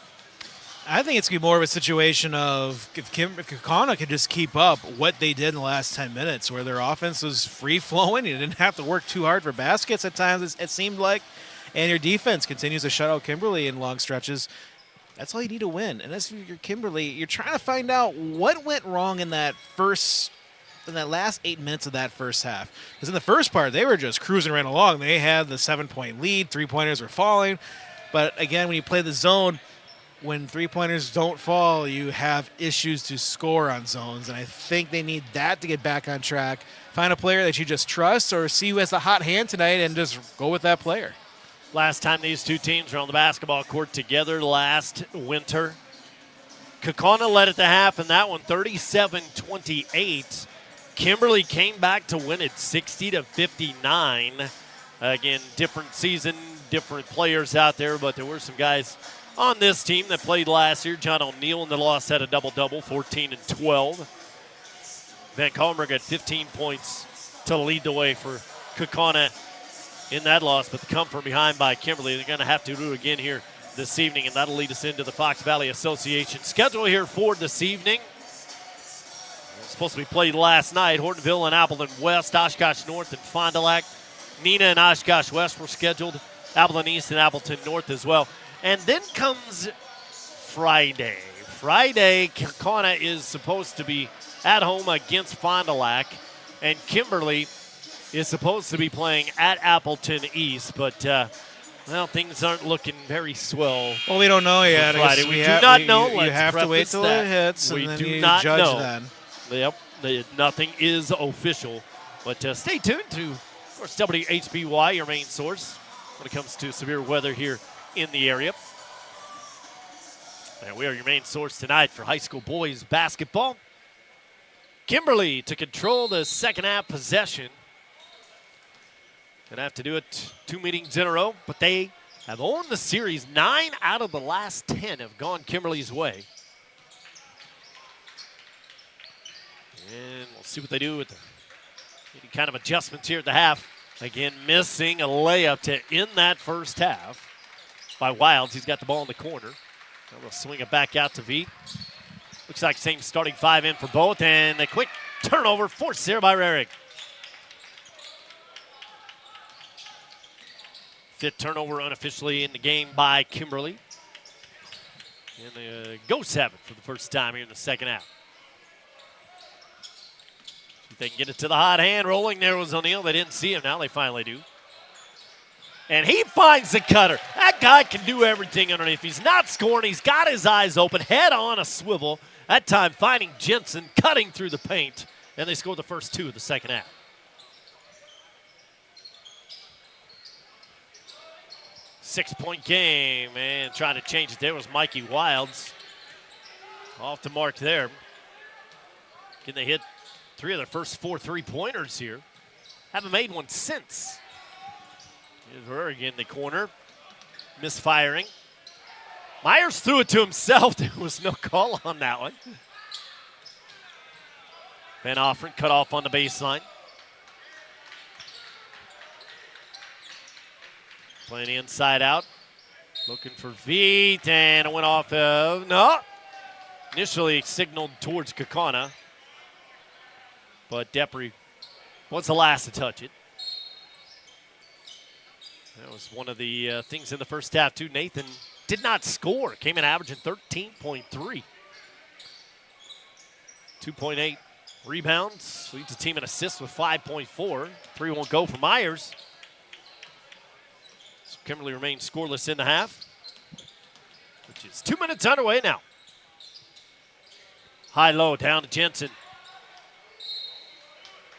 I think it's going to be more of a situation of if Kaukauna could just keep up what they did in the last 10 minutes, where their offense was free-flowing. You didn't have to work too hard for baskets at times, it seemed like. And your defense continues to shut out Kimberly in long stretches. That's all you need to win. And as you're Kimberly, you're trying to find out what went wrong in that last 8 minutes of that first half. Because in the first part, they were just cruising right along. They had the 7-point lead. Three-pointers were falling. But again, when you play the zone, when three-pointers don't fall, you have issues to score on zones. And I think they need that to get back on track. Find a player that you just trust or see who has a hot hand tonight and just go with that player. Last time these two teams were on the basketball court together last winter, Kaukauna led at the half in that one, 37-28. Kimberly came back to win it 60-59. Again, different season, different players out there, but there were some guys on this team that played last year. John O'Neill in the loss had a double-double, 14 and 12. Van Kallenberg had 15 points to lead the way for Kaukauna in that loss, but the come from behind by Kimberly. They're going to have to do it again here this evening, and that'll lead us into the Fox Valley Association schedule here for this evening. It was supposed to be played last night. Hortonville and Appleton West, Oshkosh North and Fond du Lac. Neenah and Oshkosh West were scheduled. Appleton East and Appleton North as well. And then comes Friday. Friday, Kaukauna is supposed to be at home against Fond du Lac, and Kimberly is supposed to be playing at Appleton East, but well, things aren't looking very swell. Well, we don't know yet. Friday. We do not know. You have to wait till it hits, and then you judge then. Yep, nothing is official, but stay tuned to, of course, WHBY, your main source when it comes to severe weather here in the area. And we are your main source tonight for high school boys basketball. Kimberly to control the second half possession. Going to have to do it 2 meetings in a row, but they have owned the series. 9 out of the last 10 have gone Kimberly's way. And we'll see what they do with the any kind of adjustments here at the half. Again, missing a layup to end that first half by Wilds. He's got the ball in the corner. Now we'll swing it back out to Veet. Looks like same starting 5 in for both, and a quick turnover forced there by Rarick. 5th turnover unofficially in the game by Kimberly. And they go 7 for the first time here in the second half. See if they can get it to the hot hand. Rolling there was O'Neill. They didn't see him. Now they finally do. And he finds the cutter. That guy can do everything underneath. He's not scoring. He's got his eyes open. Head on a swivel. That time finding Jensen, cutting through the paint. And they score the first 2 of the second half. 6-point game, and trying to change it there was Mikey Wilds. Off the mark there. Can they hit 3 of their first 4 3-pointers here? Haven't made one since. Here's Oregon in the corner. Misfiring. Myers threw it to himself. There was no call on that one. Van Offren cut off on the baseline. Playing inside out. Looking for Veet, and it went off of, no. Initially signaled towards Kaukauna, but Depre was the last to touch it. That was one of the things in the first half, too. Nathan did not score. Came in averaging 13.3. 2.8 rebounds. Leads the team in assists with 5.4. 3 won't go for Myers. So Kimberly remains scoreless in the half, which is 2 minutes underway now. High-low down to Jensen.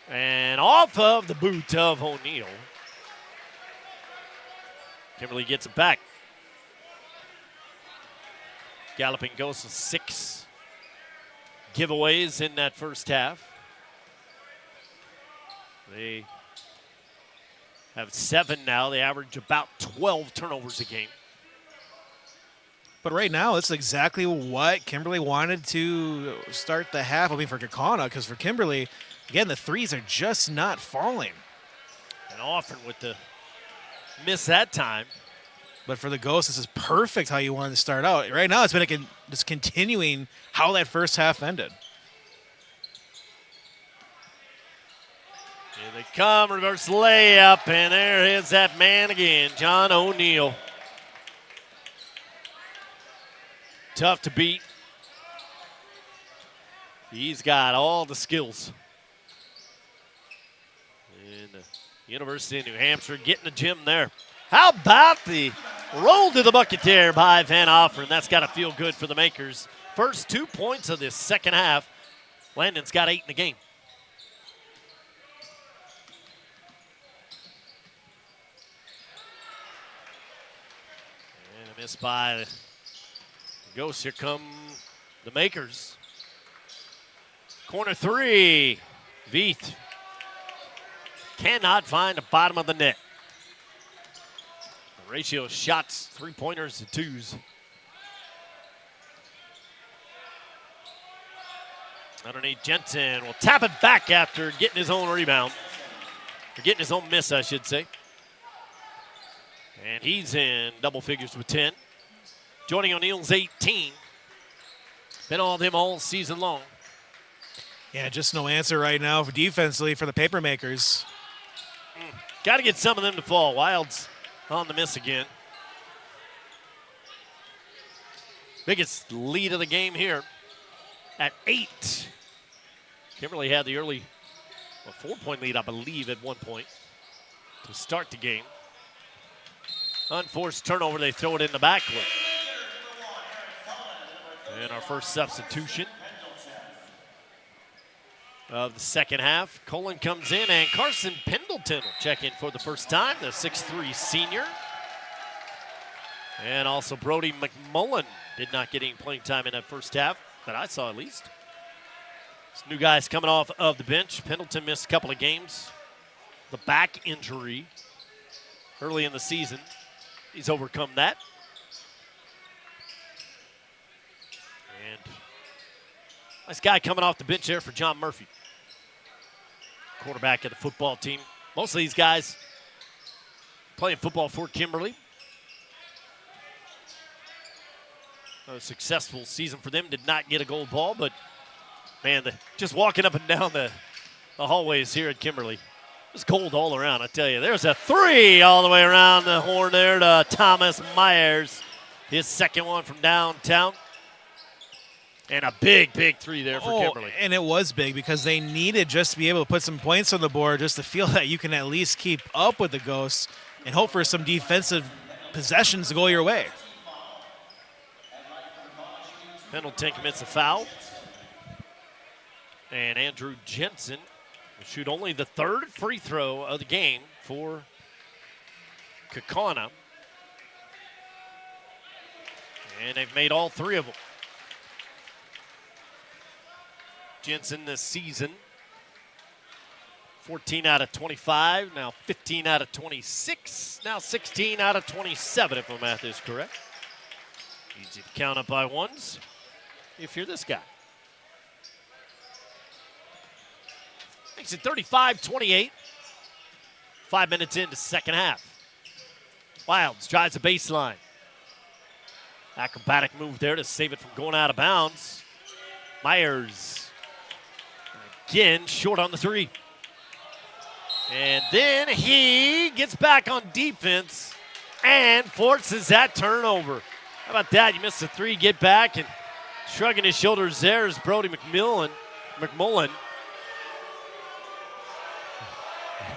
And off of the boot of O'Neal. Kimberly gets it back. Galloping goes with 6 giveaways in that first half. They have 7 now. They average about 12 turnovers a game. But right now, it's exactly what Kimberly wanted to start the half. I mean, for Kaukauna, because for Kimberly, again, the threes are just not falling. And Offren with the miss that time. But for the Ghosts, this is perfect how you wanted to start out. Right now, it's been just continuing how that first half ended. Here they come, reverse layup, and there is that man again, John O'Neal. Tough to beat. He's got all the skills. And the University of New Hampshire getting the gym there. How about the roll to the bucket there by Van Offren? That's got to feel good for the Makers. First 2 points of this second half. Landon's got 8 in the game. And a miss by the Ghosts. Here come the Makers. Corner 3. Veet cannot find the bottom of the net. The ratio of shots, 3-pointers to 2s. Underneath, Jensen will tap it back after getting his own rebound. Or getting his own miss, I should say. And he's in double figures with 10. Joining O'Neal's 18. Been on him all season long. Yeah, just no answer right now for defensively for the Papermakers. Got to get some of them to fall. Wilds on the miss again. Biggest lead of the game here at 8. Kimberly had the early 4-point lead, I believe, at one point to start the game. Unforced turnover, they throw it in the backcourt. And our first substitution of the second half. Colin comes in, and Carson Pendleton will check in for the first time, the 6'3 senior. And also Brody McMullen did not get any playing time in that first half, that I saw at least. Some new guys coming off of the bench. Pendleton missed a couple of games. The back injury early in the season. He's overcome that. And nice guy coming off the bench there for John Murphy, quarterback of the football team. Most of these guys playing football for Kimberly. A successful season for them. Did not get a gold ball, but man, just walking up and down the hallways here at Kimberly, it's cold all around, I tell you. There's a 3 all the way around the horn there to Thomas Myers. His second one from downtown. And a big, big 3 there for Kimberly. And it was big because they needed just to be able to put some points on the board just to feel that you can at least keep up with the Ghosts and hope for some defensive possessions to go your way. Pendleton commits a foul. And Andrew Jensen will shoot only the 3rd free throw of the game for Kaukauna. And they've made all 3 of them. Jensen this season, 14 out of 25, now 15 out of 26, now 16 out of 27 if my math is correct. Easy to count up by ones if you're this guy. Makes it 35-28. 5 minutes into second half. Wilds drives the baseline. Acrobatic move there to save it from going out of bounds. Myers again short on the 3. And then he gets back on defense and forces that turnover. How about that? You missed the 3, get back, and shrugging his shoulders there is Brody McMullen.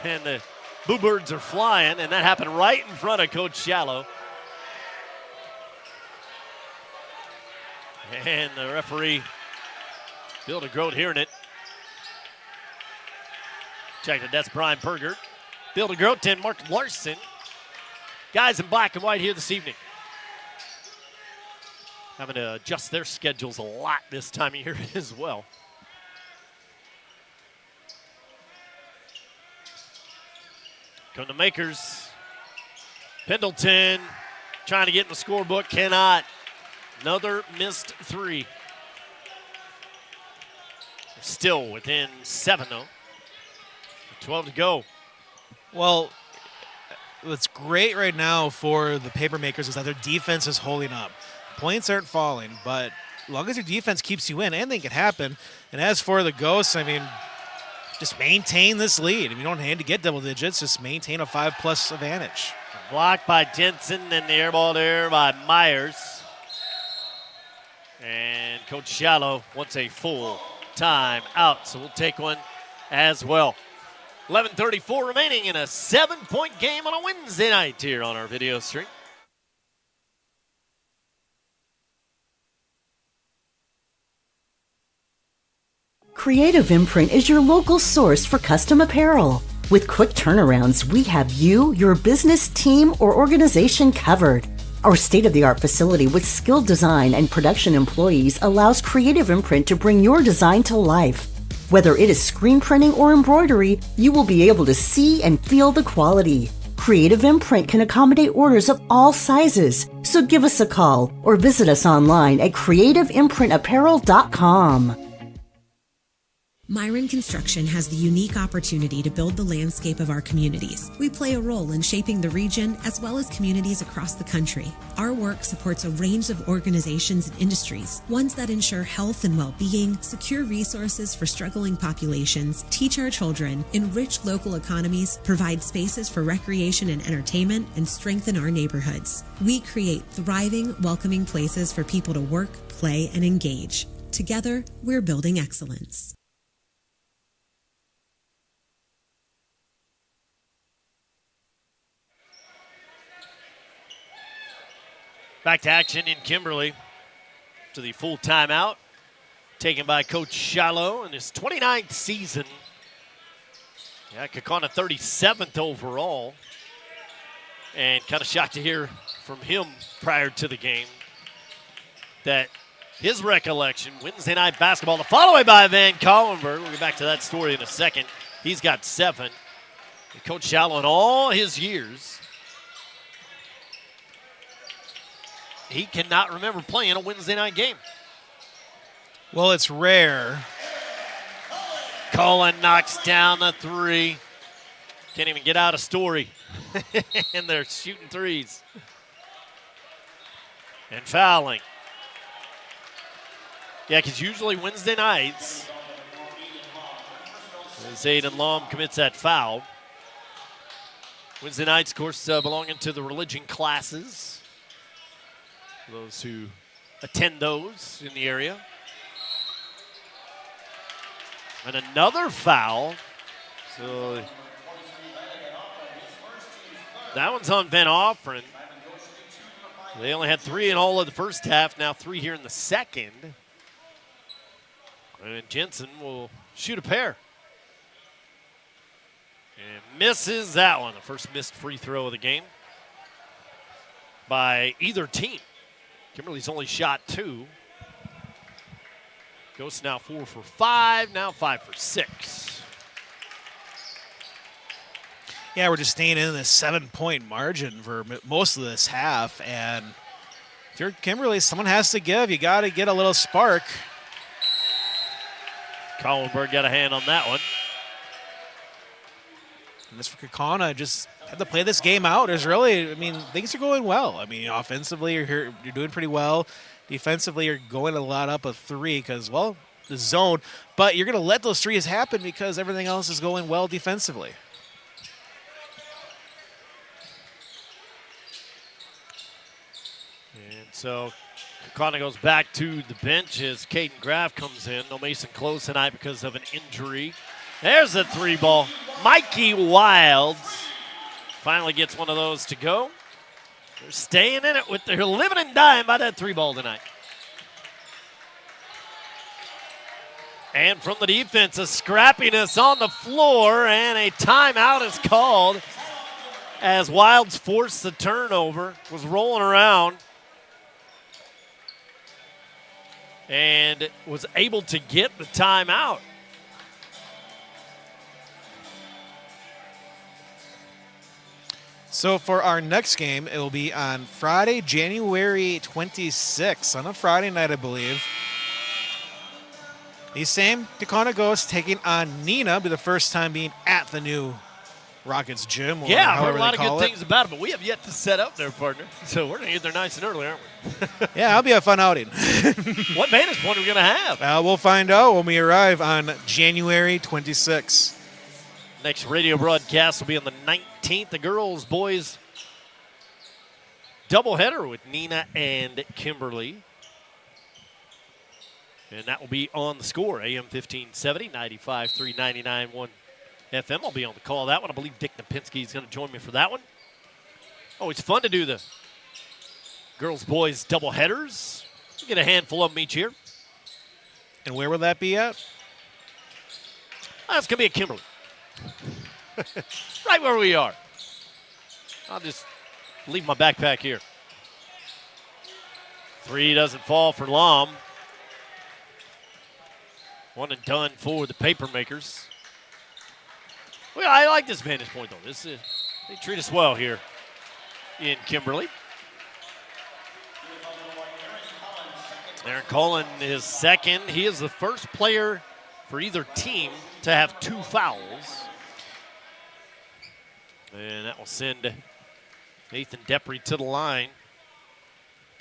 And the Boo Birds are flying, and that happened right in front of Coach Shallow. And the referee, Bill DeGroat, hearing it. Checked it, that's Brian Pergert. Bill DeGroat, 10, Mark Larson. Guys in black and white here this evening. Having to adjust their schedules a lot this time of year as well. Come the makers. Pendleton trying to get in the scorebook, cannot. Another missed 3. Still within 7 though. 12 to go. Well, what's great right now for the paper makers is that their defense is holding up. Points aren't falling, but as long as your defense keeps you in, anything can happen. And as for the Ghosts, I mean, just maintain this lead. If you don't need to get double digits, just maintain a 5+ advantage. Blocked by Jensen and the air ball there by Myers. And Coach Shallow wants a full time out, so we'll take one as well. 11:34 remaining in a 7-point game on a Wednesday night here on our video stream. Creative Imprint is your local source for custom apparel. With quick turnarounds, we have you, your business, team, or organization covered. Our state-of-the-art facility with skilled design and production employees allows Creative Imprint to bring your design to life. Whether it is screen printing or embroidery, you will be able to see and feel the quality. Creative Imprint can accommodate orders of all sizes, so give us a call or visit us online at creativeimprintapparel.com. Myron Construction has the unique opportunity to build the landscape of our communities. We play a role in shaping the region as well as communities across the country. Our work supports a range of organizations and industries, ones that ensure health and well-being, secure resources for struggling populations, teach our children, enrich local economies, provide spaces for recreation and entertainment, and strengthen our neighborhoods. We create thriving, welcoming places for people to work, play, and engage. Together, we're building excellence. Back to action in Kimberly to the full timeout taken by Coach Shallow in his 29th season. Yeah, Kaukauna 37th overall. And kind of shocked to hear from him prior to the game that his recollection, Wednesday night basketball, the follow-away by Van Collenberg. We'll get back to that story in a second. He's got 7. And Coach Shallow in all his years, he cannot remember playing a Wednesday night game. Well, it's rare. Cullen knocks down the 3. Can't even get out a story. And they're shooting 3s. And fouling. Yeah, because usually Wednesday nights, as Aiden Lom commits that foul. Wednesday nights, of course, belonging to the religion classes. Those who attend those in the area. And another foul. So that one's on Van Offren. They only had 3 in all of the first half, now 3 here in the second. And Jensen will shoot a pair. And misses that one, the first missed free throw of the game by either team. Kimberly's only shot 2. Ghosts now 4 for 5, now 5 for 6. Yeah, we're just staying in this 7-point margin for most of this half. And if you're Kimberly, someone has to give. You got to get a little spark. Collenberg got a hand on that one. And this for Kaukauna, just have to play this game out. There's really, things are going well. Offensively, you're doing pretty well. Defensively, you're going a lot up a 3 because, well, the zone. But you're going to let those 3s happen because everything else is going well defensively. And so Kaukauna goes back to the bench as Caden Graff comes in. No Mason Close tonight because of an injury. There's a 3-ball. Mikey Wilds finally gets one of those to go. They're staying in it with their living and dying by that 3-ball tonight. And from the defense, a scrappiness on the floor, and a timeout is called as Wilds forced the turnover, was rolling around, and was able to get the timeout. So for our next game, it will be on Friday, January 26th, on a Friday night, I believe. These same Kaukauna Ghosts taking on Neenah, be the first time being at the new Rockets gym. Or Yeah, I've heard a however lot they of good call it. things about it, but we have yet to set up there, partner. So we're going to get there nice and early, aren't we? Yeah, that'll be a fun outing. What vantage point are we going to have? We'll find out when we arrive on January 26th. Next radio broadcast will be on the 19th. The girls, boys, doubleheader with Neenah and Kimberly. And that will be on the Score, AM 1570, 95.3, 99.1 FM. I'll be on the call that one. I believe Dick Napinski is going to join me for that one. Oh, it's fun to do the girls, boys doubleheaders. We'll get a handful of them each year. And where will that be at? That's going to be at Kimberly. Right where we are. I'll just leave my backpack here. 3 doesn't fall for Lom. 1 and done for the Papermakers. Well, I like this vantage point, though. They treat us well here in Kimberly. Aaron Cullen is second. He is the first player for either team to have 2 fouls. And that will send Nathan Depry to the line.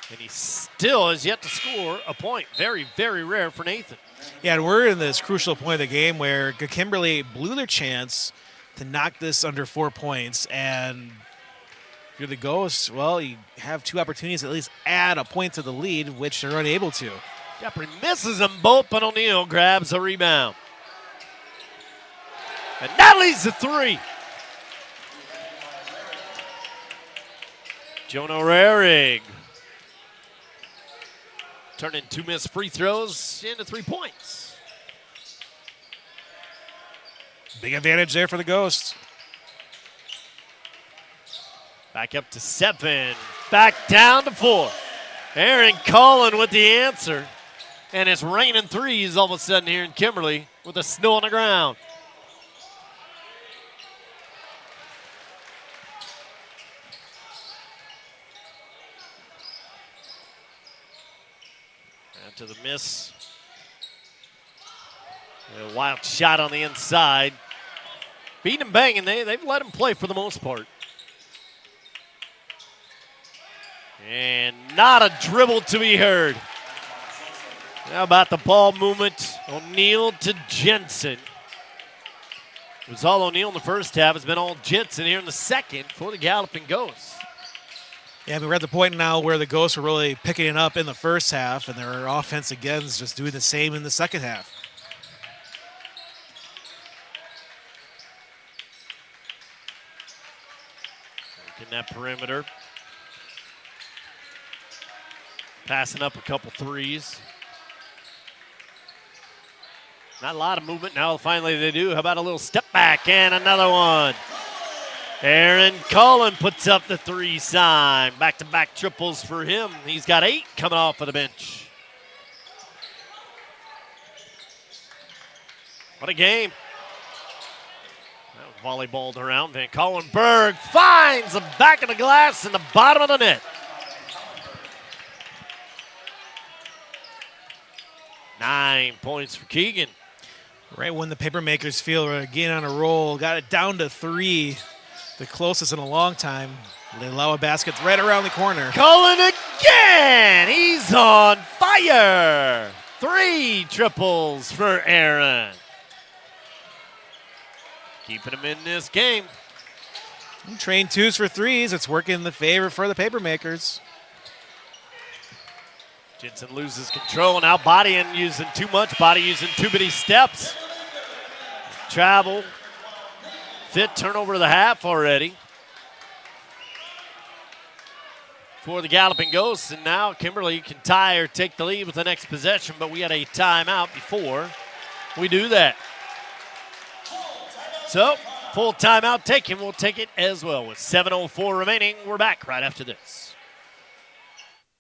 And he still has yet to score a point. Very, very rare for Nathan. Yeah, and we're in this crucial point of the game where Kimberly blew their chance to knock this under 4 points. And if you're the Ghosts, well, you have 2 opportunities to at least add a point to the lead, which they're unable to. Depry misses them both, but O'Neal grabs a rebound. And that leads to 3. Jonah Rarig turning 2 missed free throws into 3 points. Big advantage there for the Ghosts. Back up to 7. Back down to 4. Aaron Cullen with the answer. And it's raining threes all of a sudden here in Kimberly with the snow on the ground. To the miss. A wild shot on the inside. Beating and banging. They've let him play for the most part. And not a dribble to be heard. How about the ball movement? O'Neal to Jensen. It was all O'Neal in the first half. It's been all Jensen here in the second for the Galloping Ghosts. Yeah, we're at the point now where the Ghosts are really picking it up in the first half, and their offense again is just doing the same in the second half. In that perimeter. Passing up a couple threes. Not a lot of movement. Now finally they do. How about a little step back and another one? Aaron Cullen puts up the 3 sign. Back-to-back triples for him. He's got 8 coming off of the bench. What a game. That was volleyballed around. Van Collenberg finds the back of the glass and the bottom of the net. 9 points for Keegan. Right when the Papermakers feel we're getting on a roll, got it down to 3, the closest in a long time. They allow a basket right around the corner. Cullen again. He's on fire. 3 triples for Aaron. Keeping him in this game. Train 2s for 3s. It's working in the favor for the Papermakers. Jensen loses control, now bodying, using too much body, using too many steps. Travel. 5th turnover of the half already for the Galloping Ghosts. And now Kimberly can tie or take the lead with the next possession, but we had a timeout before we do that. So, full timeout taken. We'll take it as well. With 7:04 remaining, we're back right after this.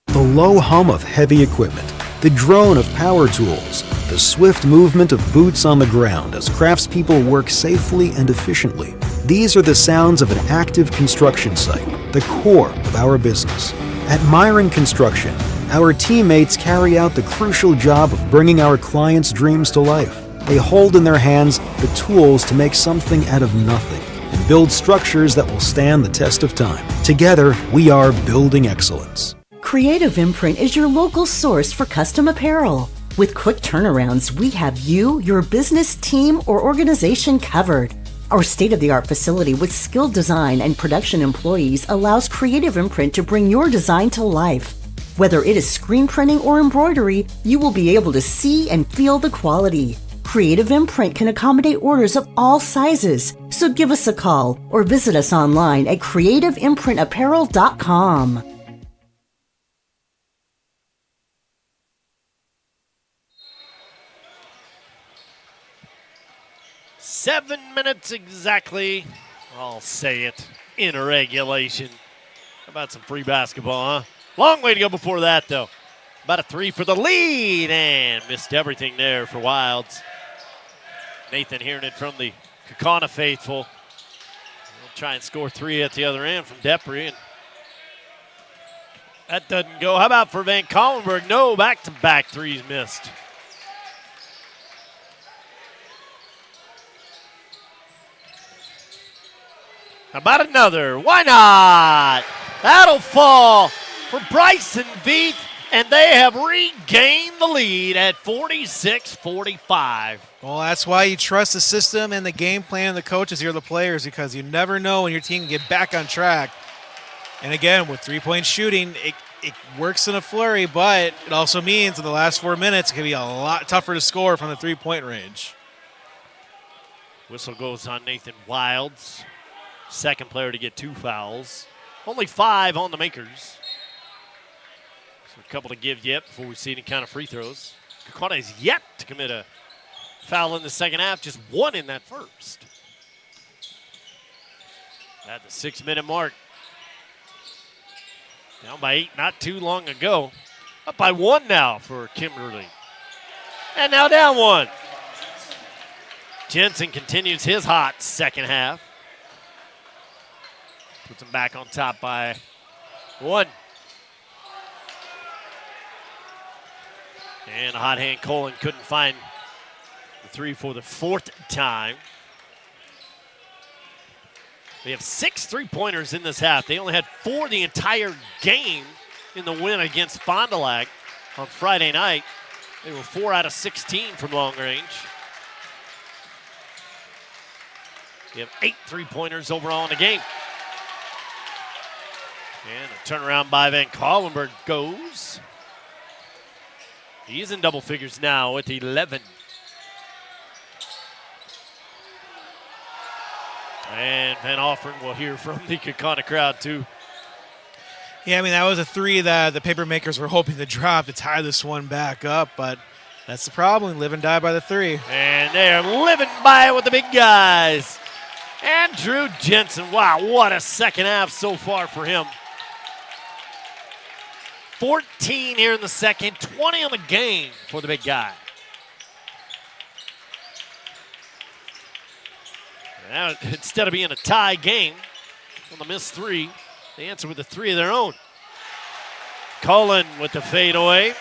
The low hum of heavy equipment, the drone of power tools, the swift movement of boots on the ground as craftspeople work safely and efficiently. These are the sounds of an active construction site, the core of our business. At Myron Construction, our teammates carry out the crucial job of bringing our clients' dreams to life. They hold in their hands the tools to make something out of nothing and build structures that will stand the test of time. Together, we are building excellence. Creative Imprint is your local source for custom apparel. With quick turnarounds, we have you, your business, team, or organization covered. Our state-of-the-art facility with skilled design and production employees allows Creative Imprint to bring your design to life. Whether it is screen printing or embroidery, you will be able to see and feel the quality. Creative Imprint can accommodate orders of all sizes, so give us a call or visit us online at creativeimprintapparel.com. 7 minutes exactly. I'll say it in regulation. How about some free basketball, huh? Long way to go before that, though. About a 3 for the lead, and missed everything there for Wilds. Nathan hearing it from the Kaukauna faithful. He'll try and score 3 at the other end from Depre, and that doesn't go. How about for Van Collenberg? No, back-to-back 3s missed. How about another? Why not? That'll fall for Bryson Veith, and they have regained the lead at 46-45. Well, that's why you trust the system and the game plan of the coaches here, the players, because you never know when your team can get back on track. And again, with 3-point shooting, it works in a flurry, but it also means in the last 4 minutes, it can be a lot tougher to score from the 3-point range. Whistle goes on Nathan Wilds. Second player to get 2 fouls. Only 5 on the Makers. So a couple to give yet before we see any kind of free throws. Kaukauna is yet to commit a foul in the second half, just 1 in that first. At the 6-minute mark. Down by 8 not too long ago. Up by 1 now for Kimberly. And now down 1. Jensen continues his hot second half. Puts him back on top by 1. And a hot hand Colin couldn't find the 3 for the 4th time. They have 6 3-pointers in this half. They only had 4 the entire game in the win against Fond du Lac on Friday night. They were 4 out of 16 from long range. They have 8 3-pointers overall in the game. And a turnaround by Van Collenberg goes. He's in double figures now with 11. And Van Offeren will hear from the Kaukauna crowd too. Yeah, I mean, that was a 3 that the Papermakers were hoping to drop to tie this one back up, but that's the problem. Live and die by the 3. And they are living by it with the big guys. Andrew Jensen, wow, what a second half so far for him. 14 here in the second, 20 on the game for the big guy. Now, instead of being a tie game on the missed three, they answer with a three of their own. Cullen with the fadeaway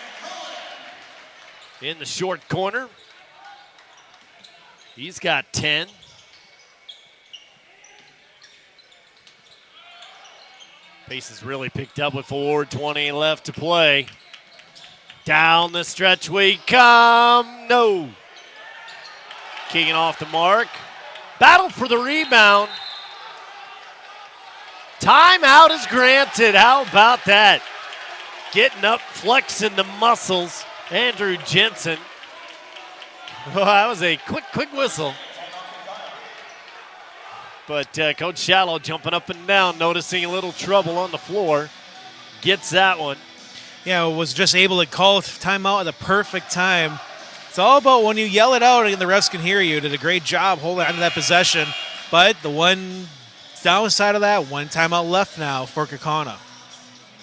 in the short corner. He's got 10. Pace has really picked up with 4:20 left to play. Down the stretch we come. No. Kicking off the mark. Battle for the rebound. Timeout is granted. How about that? Getting up, flexing the muscles. Andrew Jensen. Well, that was a quick whistle. But Coach Shallow jumping up and down, noticing a little trouble on the floor. Gets that one. Yeah, was just able to call timeout at the perfect time. It's all about when you yell it out and the refs can hear you. Did a great job holding on to that possession. But the one downside of that, one timeout left now for Kaukauna.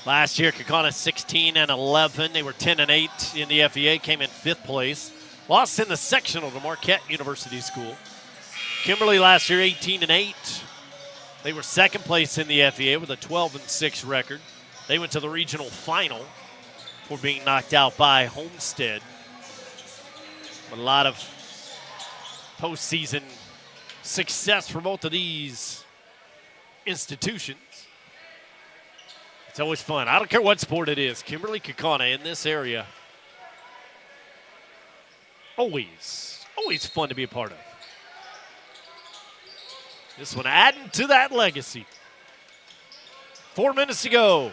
Last year, Kaukauna 16-11. They were 10-8 in the FEA, came in 5th place. Lost in the sectional to Marquette University School. Kimberly last year 18-8. They were 2nd place in the FEA with a 12-6 record. They went to the regional final before being knocked out by Homestead. A lot of postseason success for both of these institutions. It's always fun. I don't care what sport it is. Kimberly, Kaukauna in this area. Always fun to be a part of. This one adding to that legacy. 4 minutes to go.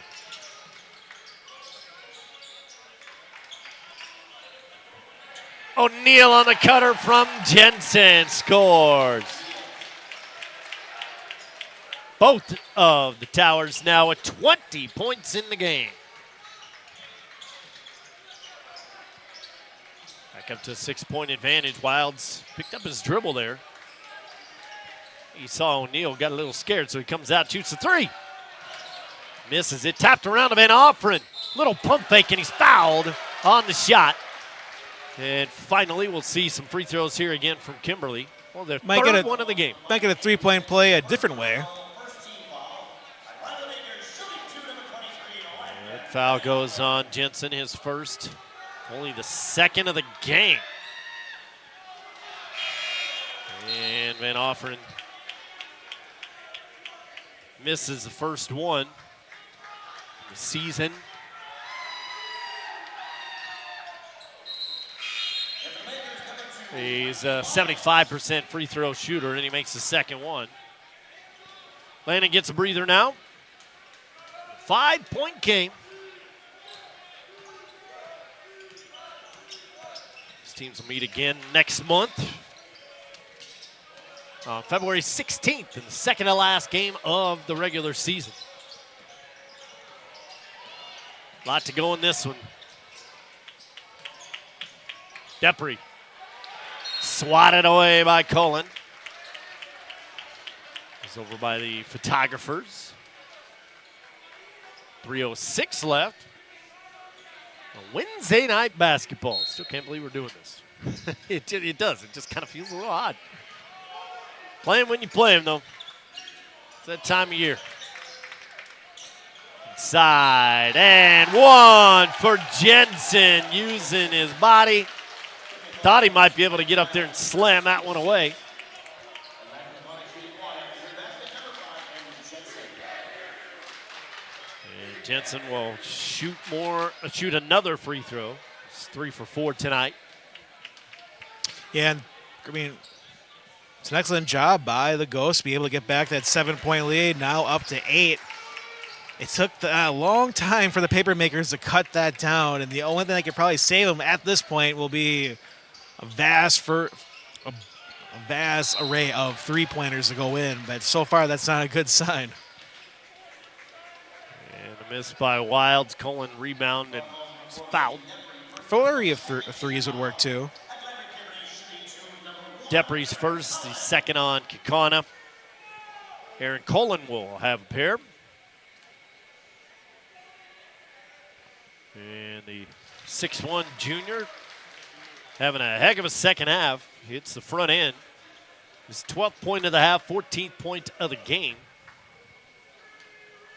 O'Neal on the cutter from Jensen scores. Both of the Towers now at 20 points in the game. Back up to a 6-point advantage. Wilds picked up his dribble there. He saw O'Neal, got a little scared, so he comes out, shoots the three. Misses it, tapped around to Van Offren. Little pump fake, and he's fouled on the shot. And finally, we'll see some free throws here again from Kimberly. Well, their third one of the game. Might get a three-point play a different way. And foul goes on Jensen, his first. Only the 2nd of the game. And Van Offren misses the first one of the season. He's a 75% free throw shooter, and he makes the second one. Landon gets a breather now. 5-point game. These teams will meet again next month. February 16th in the second to last game of the regular season. A lot to go in this one. Depre swatted away by Cullen. He's over by the photographers. 3:06 left. Wednesday night basketball. Still can't believe we're doing this. It does. It just kind of feels a little odd. Playing when you play them, though. It's that time of year. Inside, and one for Jensen, using his body. Thought he might be able to get up there and slam that one away. And Jensen will shoot another free throw. It's 3 for 4 tonight. Yeah, and I mean, it's an excellent job by the Ghosts to be able to get back that 7-point lead, now up to 8. It took a long time for the paper makers to cut that down, and the only thing that could probably save them at this point will be a vast array of three-pointers to go in, but so far that's not a good sign. And a miss by Wilds. Cullen rebound and fouled. Flurry of threes would work too. Depre's first, the second on Kaukauna. Aaron Cullen will have a pair. And the 6'1" junior having a heck of a second half. Hits the front end. His 12th point of the half, 14th point of the game.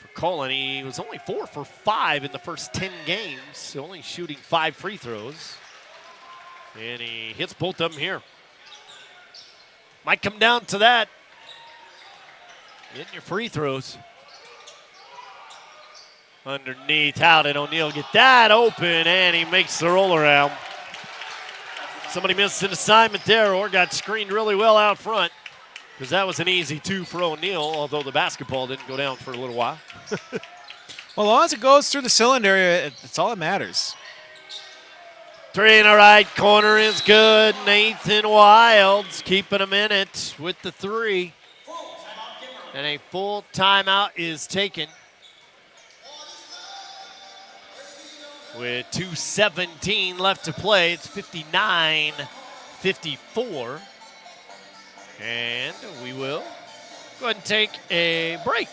For Cullen, he was only 4 for 5 in the first 10 games, only shooting 5 free throws. And he hits both of them here. Might come down to that. Getting your free throws. Underneath, how did O'Neal get that open? And he makes the roll around. Somebody missed an assignment there or got screened really well out front, because that was an easy 2 for O'Neal, although the basketball didn't go down for a little while. Well, as long as it goes through the cylinder, it's all that matters. 3 in the right corner is good. Nathan Wilds keeping him in it with the 3. And a full timeout is taken with 2:17 left to play. It's 59-54. And we will go ahead and take a break.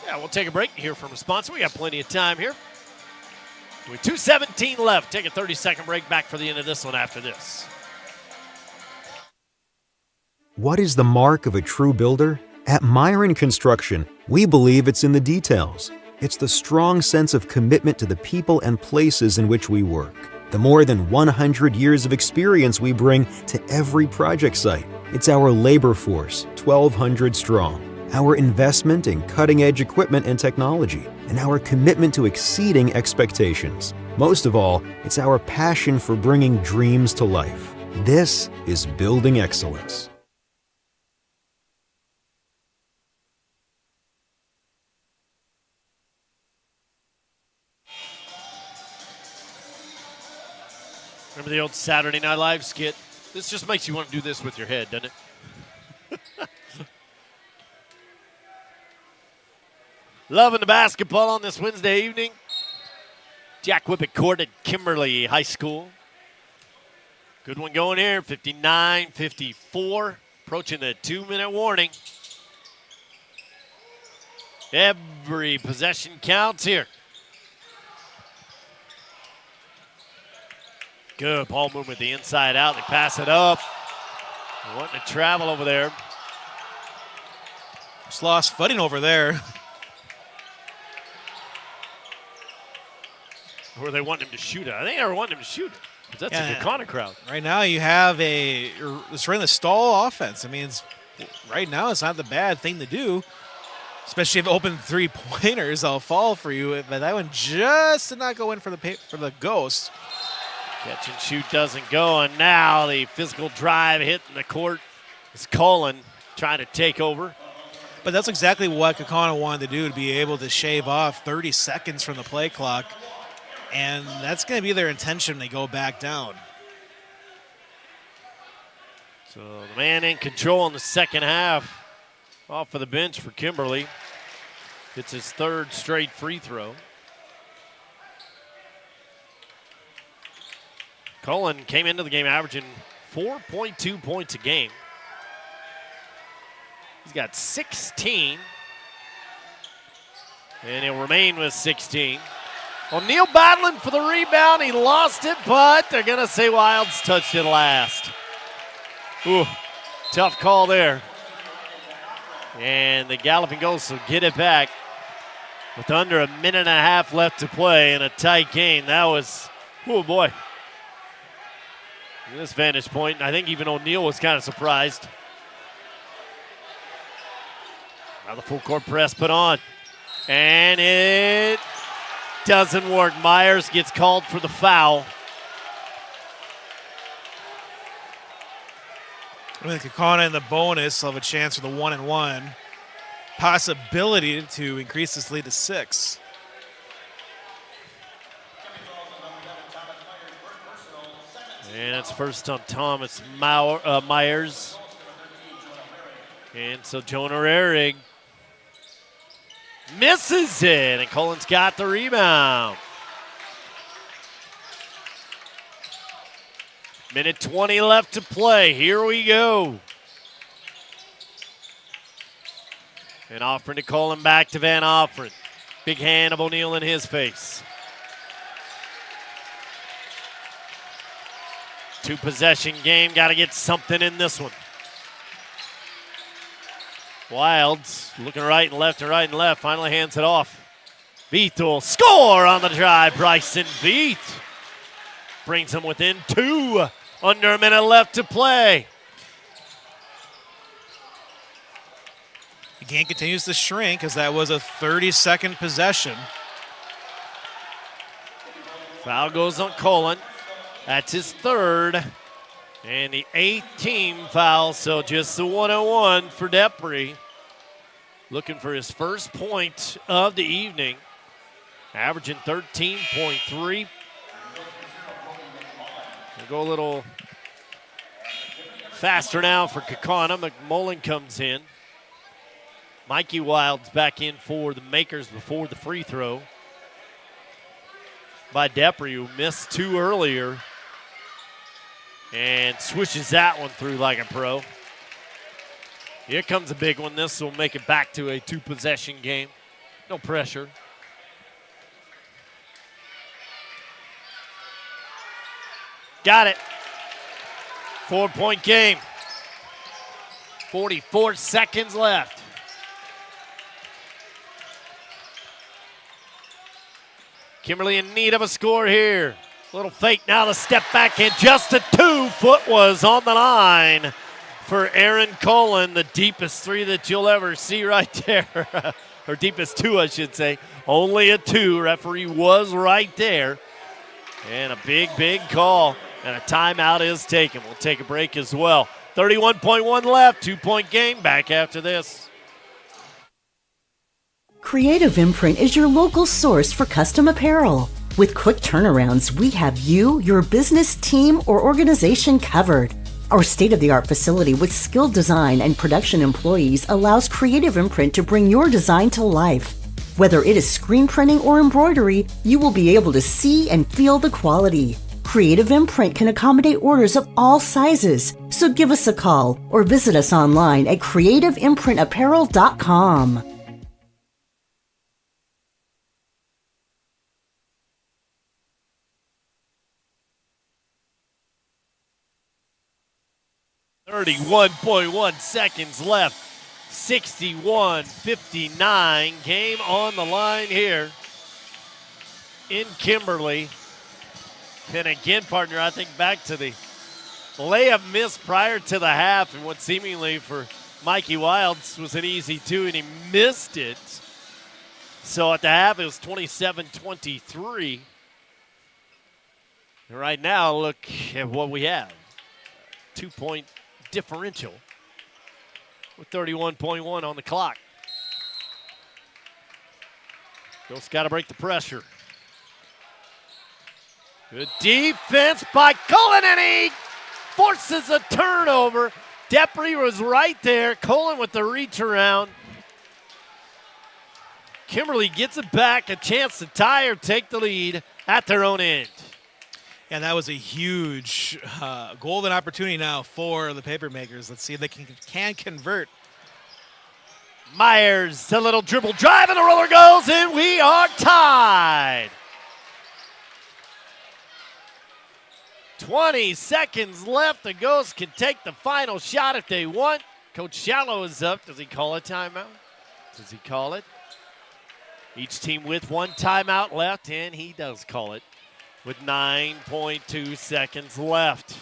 Yeah, we'll take a break here from a sponsor. We got plenty of time here. With 2:17 left, take a 30-second break. Back for the end of this one after this. What is the mark of a true builder? At Myron Construction, we believe it's in the details. It's the strong sense of commitment to the people and places in which we work. The more than 100 years of experience we bring to every project site. It's our labor force, 1,200 strong. Our investment in cutting-edge equipment and technology, and our commitment to exceeding expectations. Most of all, it's our passion for bringing dreams to life. This is building excellence. Remember the old Saturday Night Live skit? This just makes you want to do this with your head, doesn't it? Loving the basketball on this Wednesday evening. Jack Whippet Court at Kimberly High School. Good one going here, 59-54. Approaching the 2-minute warning. Every possession counts here. Good ball movement the inside out. They pass it up. Wanting to travel over there. Just lost footing over there. Or they want him to shoot it. I think they were wanting him to shoot it. That's a Kaukauna crowd. Right now you have it's running the stall offense. I mean, right now it's not the bad thing to do. Especially if open 3-pointers, I'll fall for you. But that one just did not go in for the Ghost. Catch and shoot doesn't go, and now the physical drive hitting the court is Cullen trying to take over. But that's exactly what Kaukauna wanted to do, to be able to shave off 30 seconds from the play clock. And that's going to be their intention when they go back down. So the man in control in the second half. Off of the bench for Kimberly. It's his 3rd straight free throw. Cullen came into the game averaging 4.2 points a game. He's got 16. And he'll remain with 16. O'Neal battling for the rebound. He lost it, but they're going to say Wilds touched it last. Ooh, tough call there. And the Galloping Ghosts will get it back with under a minute and a half left to play in a tight game. That was, oh boy. From this vantage point, I think even O'Neal was kind of surprised. Now the full court press put on. And it doesn't work. Myers gets called for the foul. I think Kaukauna in the bonus will have a chance for the 1-and-1. Possibility to increase this lead to 6. And it's first on Thomas Myers. And so Jonah Ehrig misses it, and Cullen's got the rebound. Minute 20 left to play. Here we go. And Offren to Colin, back to Van Offren. Big hand of O'Neal in his face. 2-possession game. Got to get something in this one. Wilds looking right and left and right and left. Finally hands it off. Veith will score on the drive. Bryson Veith brings him within 2. Under a minute left to play. The game continues to shrink as that was a 30-second possession. Foul goes on Colin. That's his 3rd. And the 8th team foul, so just the 1-on-1 for Depre. Looking for his first point of the evening. Averaging 13.3. We'll go a little faster now for Kaukauna. McMullen comes in. Mikey Wild's back in for the Makers before the free throw by Depre, who missed 2 earlier. And swishes that one through like a pro. Here comes a big one. This will make it back to a 2-possession game. No pressure. Got it. 4-point game. 44 seconds left. Kimberly in need of a score here. Little fake now, the step back in. Just a 2-foot was on the line for Aaron Colin. The deepest 3 that you'll ever see right there. Or deepest 2, I should say. Only a 2. Referee was right there. And a big, big call. And a timeout is taken. We'll take a break as well. 31.1 left. 2-point game. Back after this. Creative Imprint is your local source for custom apparel. With quick turnarounds, we have you, your business, team, or organization covered. Our state-of-the-art facility with skilled design and production employees allows Creative Imprint to bring your design to life. Whether it is screen printing or embroidery, you will be able to see and feel the quality. Creative Imprint can accommodate orders of all sizes, so give us a call or visit us online at creativeimprintapparel.com. .1 seconds left. 61-59. Game on the line here in Kimberly. And again, partner, I think back to the layup miss prior to the half, and what seemingly for Mikey Wilds was an easy 2, and he missed it. So at the half, it was 27-23. And right now, look at what we have. 2-point differential with 31.1 on the clock. Just got to break the pressure. Good defense by Colin, and he forces a turnover. Depre was right there. Colin with the reach around. Kimberly gets it back, a chance to tie or take the lead at their own end. And that was a huge golden opportunity now for the Papermakers. Let's see if they can convert. Myers, a little dribble drive, and the roller goes, and we are tied. 20 seconds left. The Ghosts can take the final shot if they want. Coach Shallow is up. Does he call a timeout? Does he call it? Each team with 1 timeout left, and he does call it with 9.2 seconds left.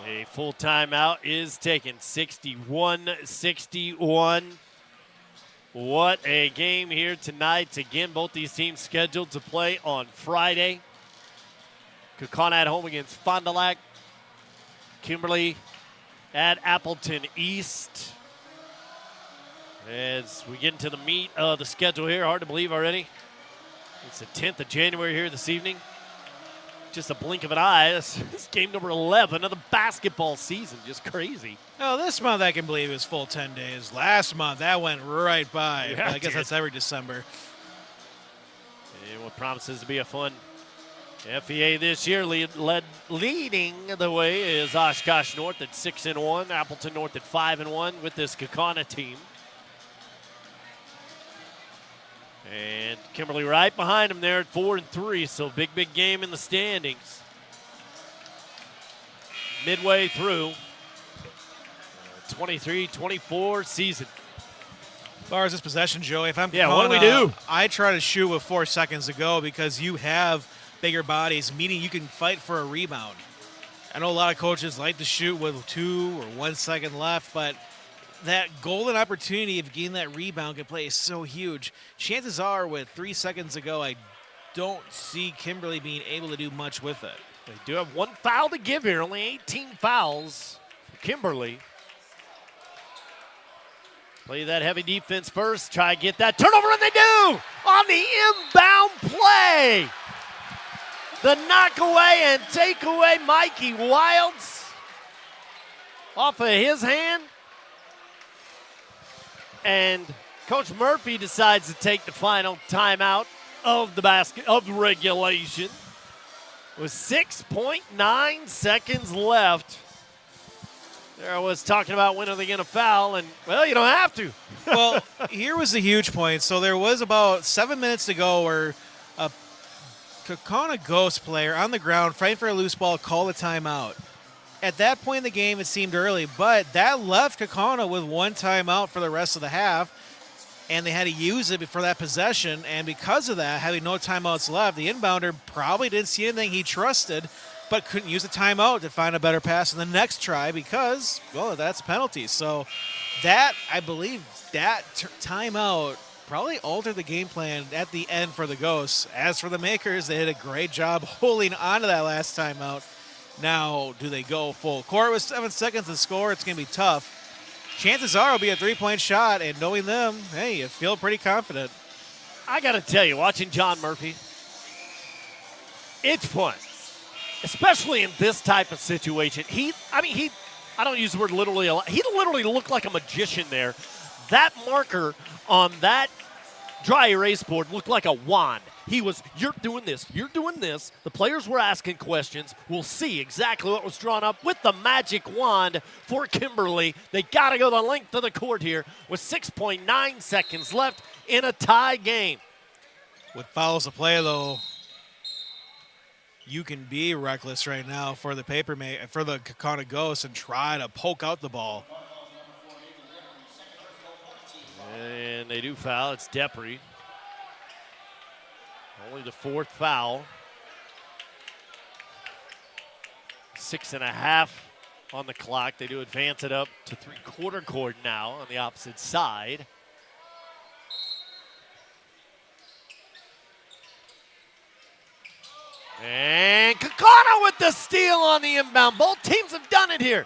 A full timeout is taken. 61-61. What a game here tonight. Again, both these teams scheduled to play on Friday. Kaukauna at home against Fond du Lac. Kimberly at Appleton East. As we get into the meat of the schedule here, hard to believe already. It's the 10th of January here this evening. Just a blink of an eye. This is game number 11 of the basketball season. Just crazy. Oh, this month I can believe is full 10 days. Last month, that went right by. Yeah, I guess that's every December. And what promises to be a fun FEA this year leading the way is Oshkosh North at 6-1, Appleton North at 5-1 with this Kaukauna team. And Kimberly right behind them there at 4-3, so big game in the standings. Midway through 23-24 season. As far as this possession, Joey, if I'm what do we do? I try to shoot with 4 seconds to go because you have bigger bodies, meaning you can fight for a rebound. I know a lot of coaches like to shoot with 2 or 1 second left, but that golden opportunity of getting that rebound can play is so huge. Chances are with 3 seconds to go, I don't see Kimberly being able to do much with it. They do have 1 foul to give here, only 18 fouls for Kimberly. Play that heavy defense first, try to get that turnover, and they do on the inbound play. The knockaway and takeaway, Mikey Wilds off of his hand. And Coach Murphy decides to take the final timeout of the regulation with 6.9 seconds left. There I was talking about when are they going to foul, and, well, you don't have to. Well, here was the huge point. So there was about 7 minutes to go where a Kaukauna Ghost player on the ground fighting for a loose ball called a timeout. At that point in the game, it seemed early, but that left Kaukauna with 1 timeout for the rest of the half, and they had to use it for that possession. And because of that, having no timeouts left, the inbounder probably didn't see anything he trusted, but couldn't use a timeout to find a better pass in the next try because, well, that's penalties. So that, I believe, that timeout probably altered the game plan at the end for the Ghosts. As for the Makers, they did a great job holding on to that last timeout. Now, do they go full court with 7 seconds to score? It's going to be tough. Chances are it'll be a 3-point shot, and knowing them, hey, you feel pretty confident. I got to tell you, watching John Murphy, it's fun, especially in this type of situation. I don't use the word literally a lot. He literally looked like a magician there. That marker on that dry erase board looked like a wand. He was, you're doing this, you're doing this. The players were asking questions. We'll see exactly what was drawn up with the magic wand for Kimberly. They got to go the length of the court here with 6.9 seconds left in a tie game. What follows the play, though, you can be reckless right now for the Kaukauna Ghosts and try to poke out the ball. And they do foul. It's Depre. Only the 4th foul. 6.5 on the clock. They do advance it up to 3/4 court now on the opposite side. And Kaukauna with the steal on the inbound. Both teams have done it here.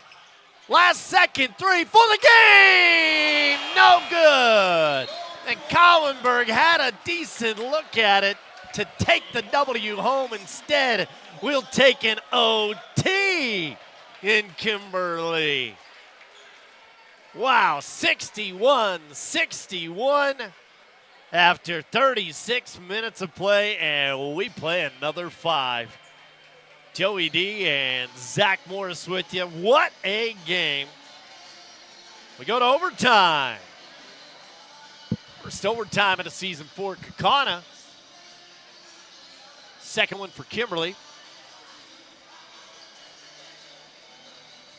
Last second 3 for the game. No good. And Collenberg had a decent look at it to take the W home. Instead, we'll take an OT in Kimberly. Wow, 61-61 after 36 minutes of play, and we play another 5. Joey D and Zach Morris with you. What a game. We go to overtime. First overtime of the season for Kaukauna. Second one for Kimberly.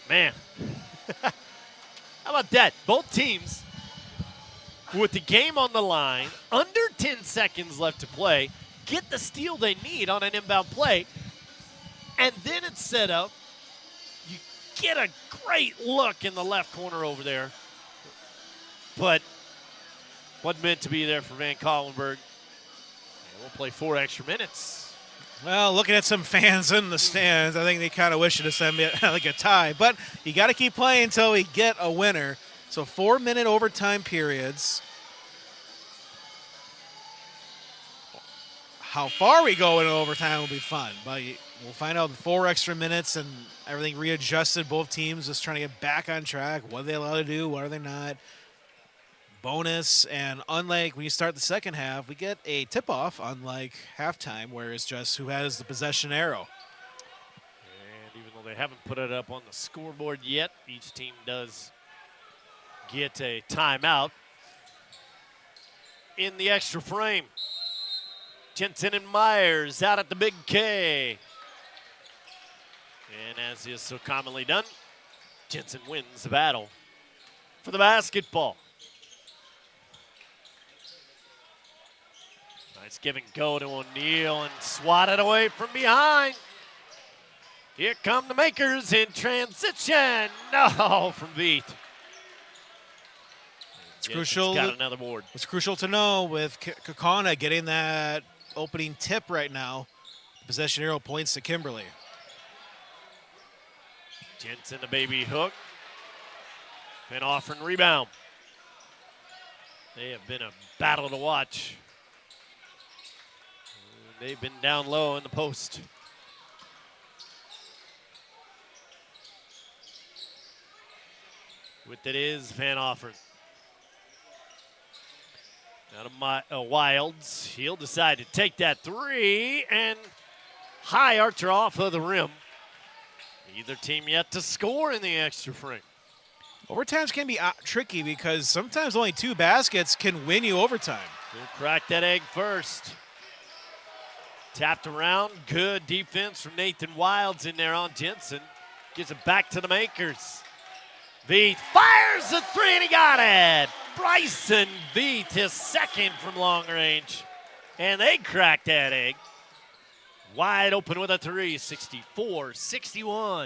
Man, how about that? Both teams with the game on the line, under 10 seconds left to play, get the steal they need on an inbound play, and then it's set up. You get a great look in the left corner over there, but wasn't meant to be there for Van Collenberg. We'll play 4 extra minutes. Well, looking at some fans in the stands, I think they kind of wish it had been like a tie. But you got to keep playing until we get a winner. So 4-minute overtime periods. How far we go in overtime will be fun. But we'll find out in 4 extra minutes and everything readjusted. Both teams just trying to get back on track. What are they allowed to do? What are they not? bonus, and unlike when you start the second half, we get a tip-off, unlike halftime, where it's just who has the possession arrow. And even though they haven't put it up on the scoreboard yet, each team does get a timeout. In the extra frame, Jensen and Myers out at the big K. And as is so commonly done, Jensen wins the battle for the basketball. Nice give and go to O'Neal and swatted away from behind. Here come the makers in transition. No, from Veith. It's crucial. Got another board. It's crucial to know with Kaukauna getting that opening tip right now. The possession arrow points to Kimberly. Jensen the baby hook. Van Offeren rebound. They have been a battle to watch. They've been down low in the post. With it is Van Offeren. Out of Wilds. He'll decide to take that three, and high archer off of the rim. Either team yet to score in the extra frame. Overtimes can be tricky because sometimes only 2 baskets can win you overtime. We'll crack that egg first. Tapped around. Good defense from Nathan Wilds in there on Jensen. Gives it back to the makers. Veith fires the three, and he got it. Bryson Veith, his second from long range. And they cracked that egg. Wide open with a three, 64-61.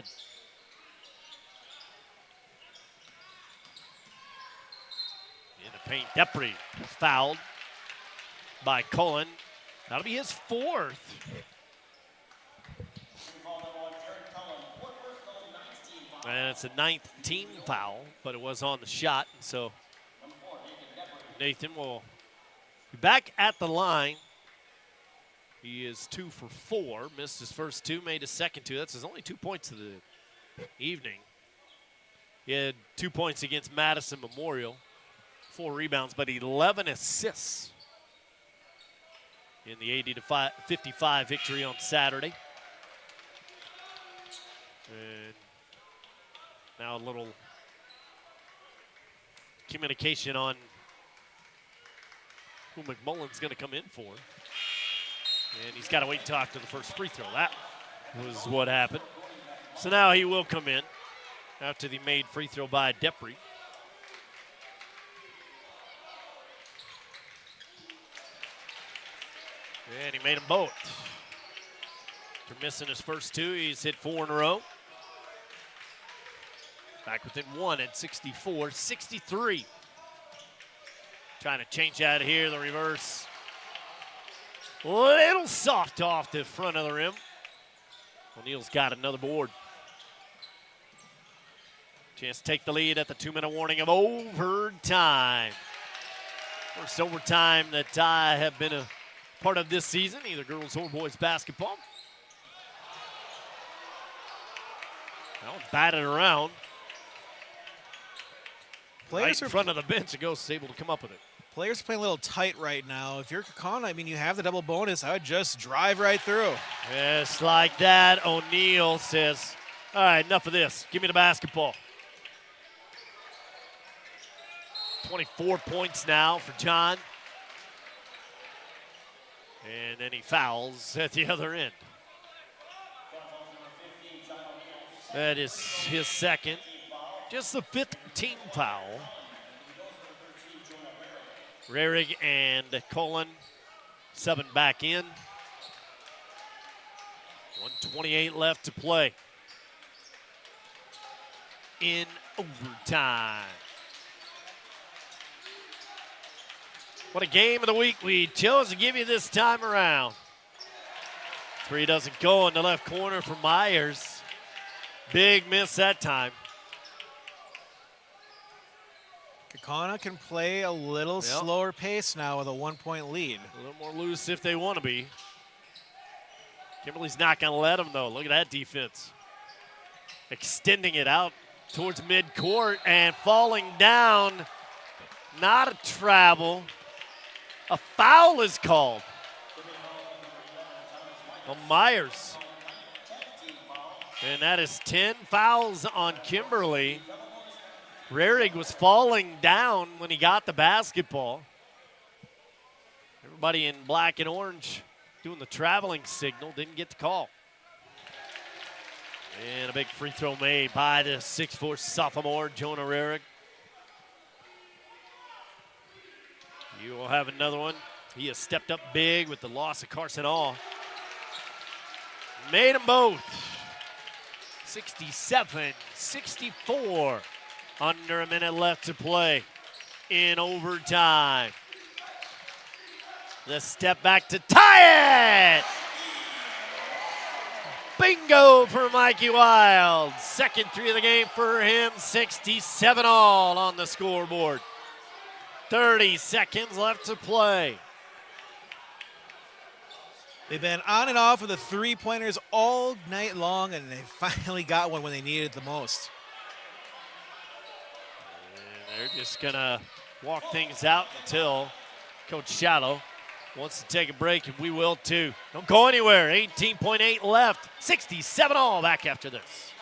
In the paint, Depre fouled by Cullen. That'll be his 4th. And it's a 9th team foul, but it was on the shot. And so Nathan will be back at the line. He is 2 for 4. Missed his first 2, made his second 2. That's his only 2 points of the evening. He had 2 points against Madison Memorial, 4 rebounds, but 11 assists in the 80-55 victory on Saturday. And now a little communication on who McMullen's going to come in for. And he's got to wait until after the first free throw. That was what happened. So now he will come in after the made free throw by Depre. And he made them both. After missing his first 2, he's hit 4 in a row. Back within 1 at 64-63. Trying to change out of here, the reverse. Little soft off the front of the rim. O'Neal's got another board. Chance to take the lead at the 2-minute warning of overtime. First overtime that I have been a part of this season, either girls or boys basketball. That one batted around. Players right in front of the bench, and Ghost is able to come up with it. Players are playing a little tight right now. If you're Kaukauna, I mean, you have the double bonus. I would just drive right through. Just like that, O'Neal says, all right, enough of this. Give me the basketball. 24 points now for John. And then he fouls at the other end. That is his second. Just the 5th team foul. Rarig and Cullen subbing back in. 1:28 left to play in overtime. What a game of the week we chose to give you this time around. 3 doesn't go in the left corner for Myers. Big miss that time. Kaukauna can play a little slower pace now with a 1-point lead. A little more loose if they want to be. Kimberly's not going to let them, though. Look at that defense. Extending it out towards midcourt and falling down. Not a travel. A foul is called on Myers. And that is 10 fouls on Kimberly. Rarig was falling down when he got the basketball. Everybody in black and orange doing the traveling signal didn't get the call. And a big free throw made by the 6'4" sophomore, Jonah Rarig. You will have another one. He has stepped up big with the loss of Carson Hall. Made them both. 67-64. Under a minute left to play in overtime. The step back to tie it. Bingo for Mikey Wild. Second three of the game for him. 67 all on the scoreboard. 30 seconds left to play. They've been on and off with the three-pointers all night long, and they finally got one when they needed it the most. And they're just going to walk things out until Coach Shallow wants to take a break, and we will too. Don't go anywhere. 18.8 left. 67 all back after this.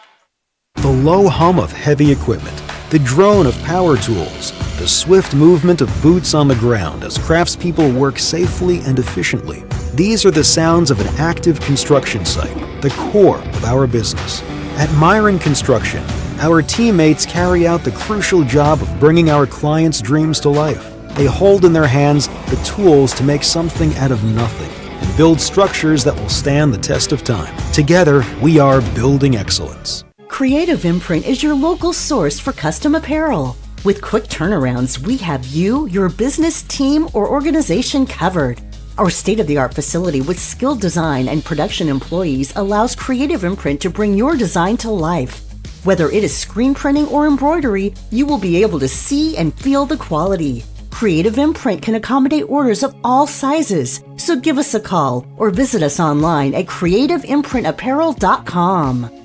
The low hum of heavy equipment, the drone of power tools, the swift movement of boots on the ground as craftspeople work safely and efficiently. These are the sounds of an active construction site, the core of our business. At Myron Construction, our teammates carry out the crucial job of bringing our clients' dreams to life. They hold in their hands the tools to make something out of nothing and build structures that will stand the test of time. Together, we are building excellence. Creative Imprint is your local source for custom apparel. With quick turnarounds, we have you, your business, team, or organization covered. Our state-of-the-art facility with skilled design and production employees allows Creative Imprint to bring your design to life. Whether it is screen printing or embroidery, you will be able to see and feel the quality. Creative Imprint can accommodate orders of all sizes, so give us a call or visit us online at creativeimprintapparel.com.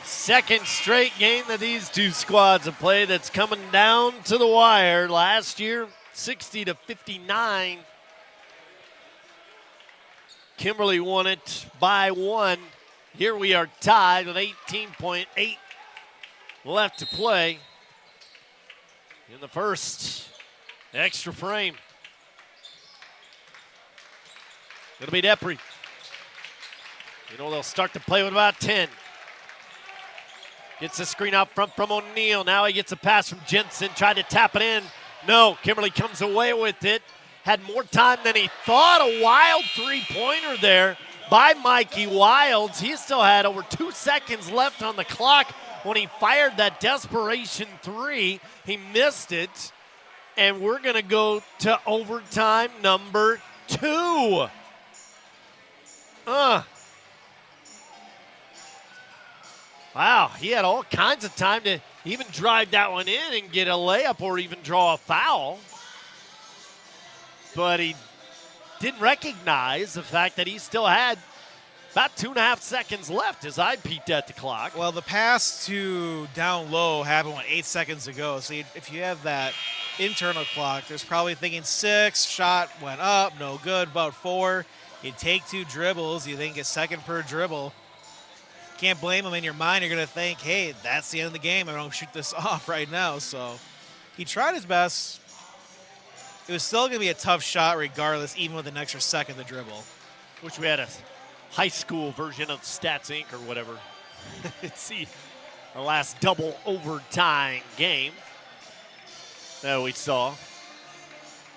Second straight game that these two squads have played that's coming down to the wire. Last year, 60-59. Kimberly won it by one. Here we are tied with 18.8 left to play in the first extra frame. It'll be Depre. You know, they'll start to play with about 10. Gets the screen out front from O'Neal. Now he gets a pass from Jensen. Tried to tap it in. No, Kimberly comes away with it. Had more time than he thought. A wild three-pointer there by Mikey Wilds. He still had over 2 seconds left on the clock when he fired that desperation three. He missed it. And we're going to go to overtime number 2. Wow, he had all kinds of time to even drive that one in and get a layup or even draw a foul. But he didn't recognize the fact that he still had about 2.5 seconds left as I peeked at the clock. Well, the pass to down low happened 8 seconds ago. So if you have that internal clock, there's probably thinking 6, shot went up, no good, about 4. You take 2 dribbles, you think a second per dribble. Can't blame him. In your mind, you're going to think, hey, that's the end of the game. I don't shoot this off right now. So he tried his best. It was still going to be a tough shot regardless, even with an extra second to dribble. Wish we had a high school version of Stats Inc. or whatever. See our last double overtime game that we saw.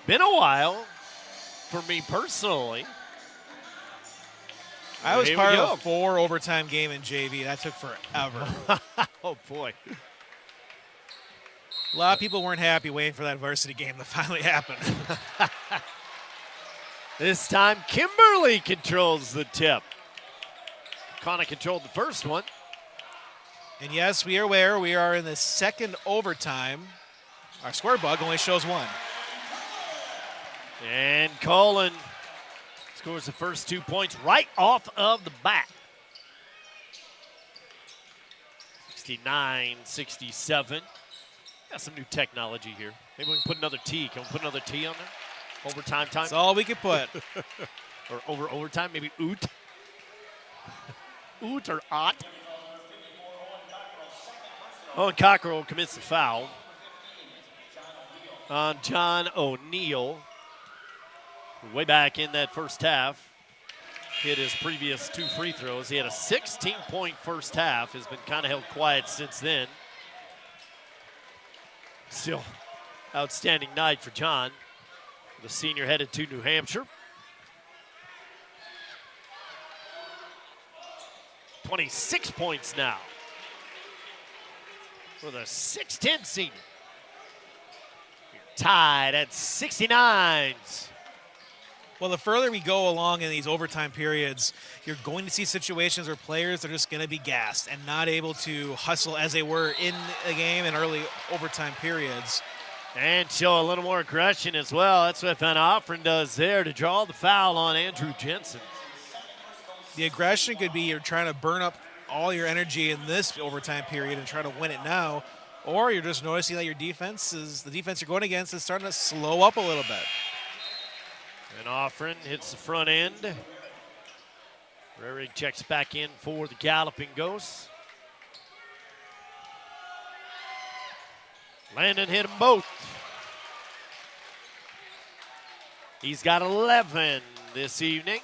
Been a while for me personally. I was Here part we of go. a 4 overtime game in JV. That took forever. Oh, boy. A lot of people weren't happy waiting for that varsity game to finally happen. This time, Kimberly controls the tip. Kaukauna controlled the first one. And yes, we are aware we are in the second overtime. Our score bug only shows 1. And Colin scores the first 2 points right off of the bat. 69-67. Got some new technology here. Maybe we can put another T. Can we put another T on there? Overtime time? That's all we could put. Or overtime, maybe oot. Oot or ot. Oh, and Cockrell commits the foul on John O'Neill. Way back in that first half, hit his previous 2 free throws. He had a 16-point first half. Has been kind of held quiet since then. Still, outstanding night for John. The senior headed to New Hampshire. 26 points now for the 6'10 senior. You're tied at 69s. Well, the further we go along in these overtime periods, you're going to see situations where players are just going to be gassed and not able to hustle as they were in the game in early overtime periods. And show a little more aggression as well. That's what Van Offren does there to draw the foul on Andrew Jensen. The aggression could be you're trying to burn up all your energy in this overtime period and try to win it now, or you're just noticing that the defense you're going against is starting to slow up a little bit. And Offren hits the front end. Rarick checks back in for the Galloping Ghosts. Landon hit them both. He's got 11 this evening.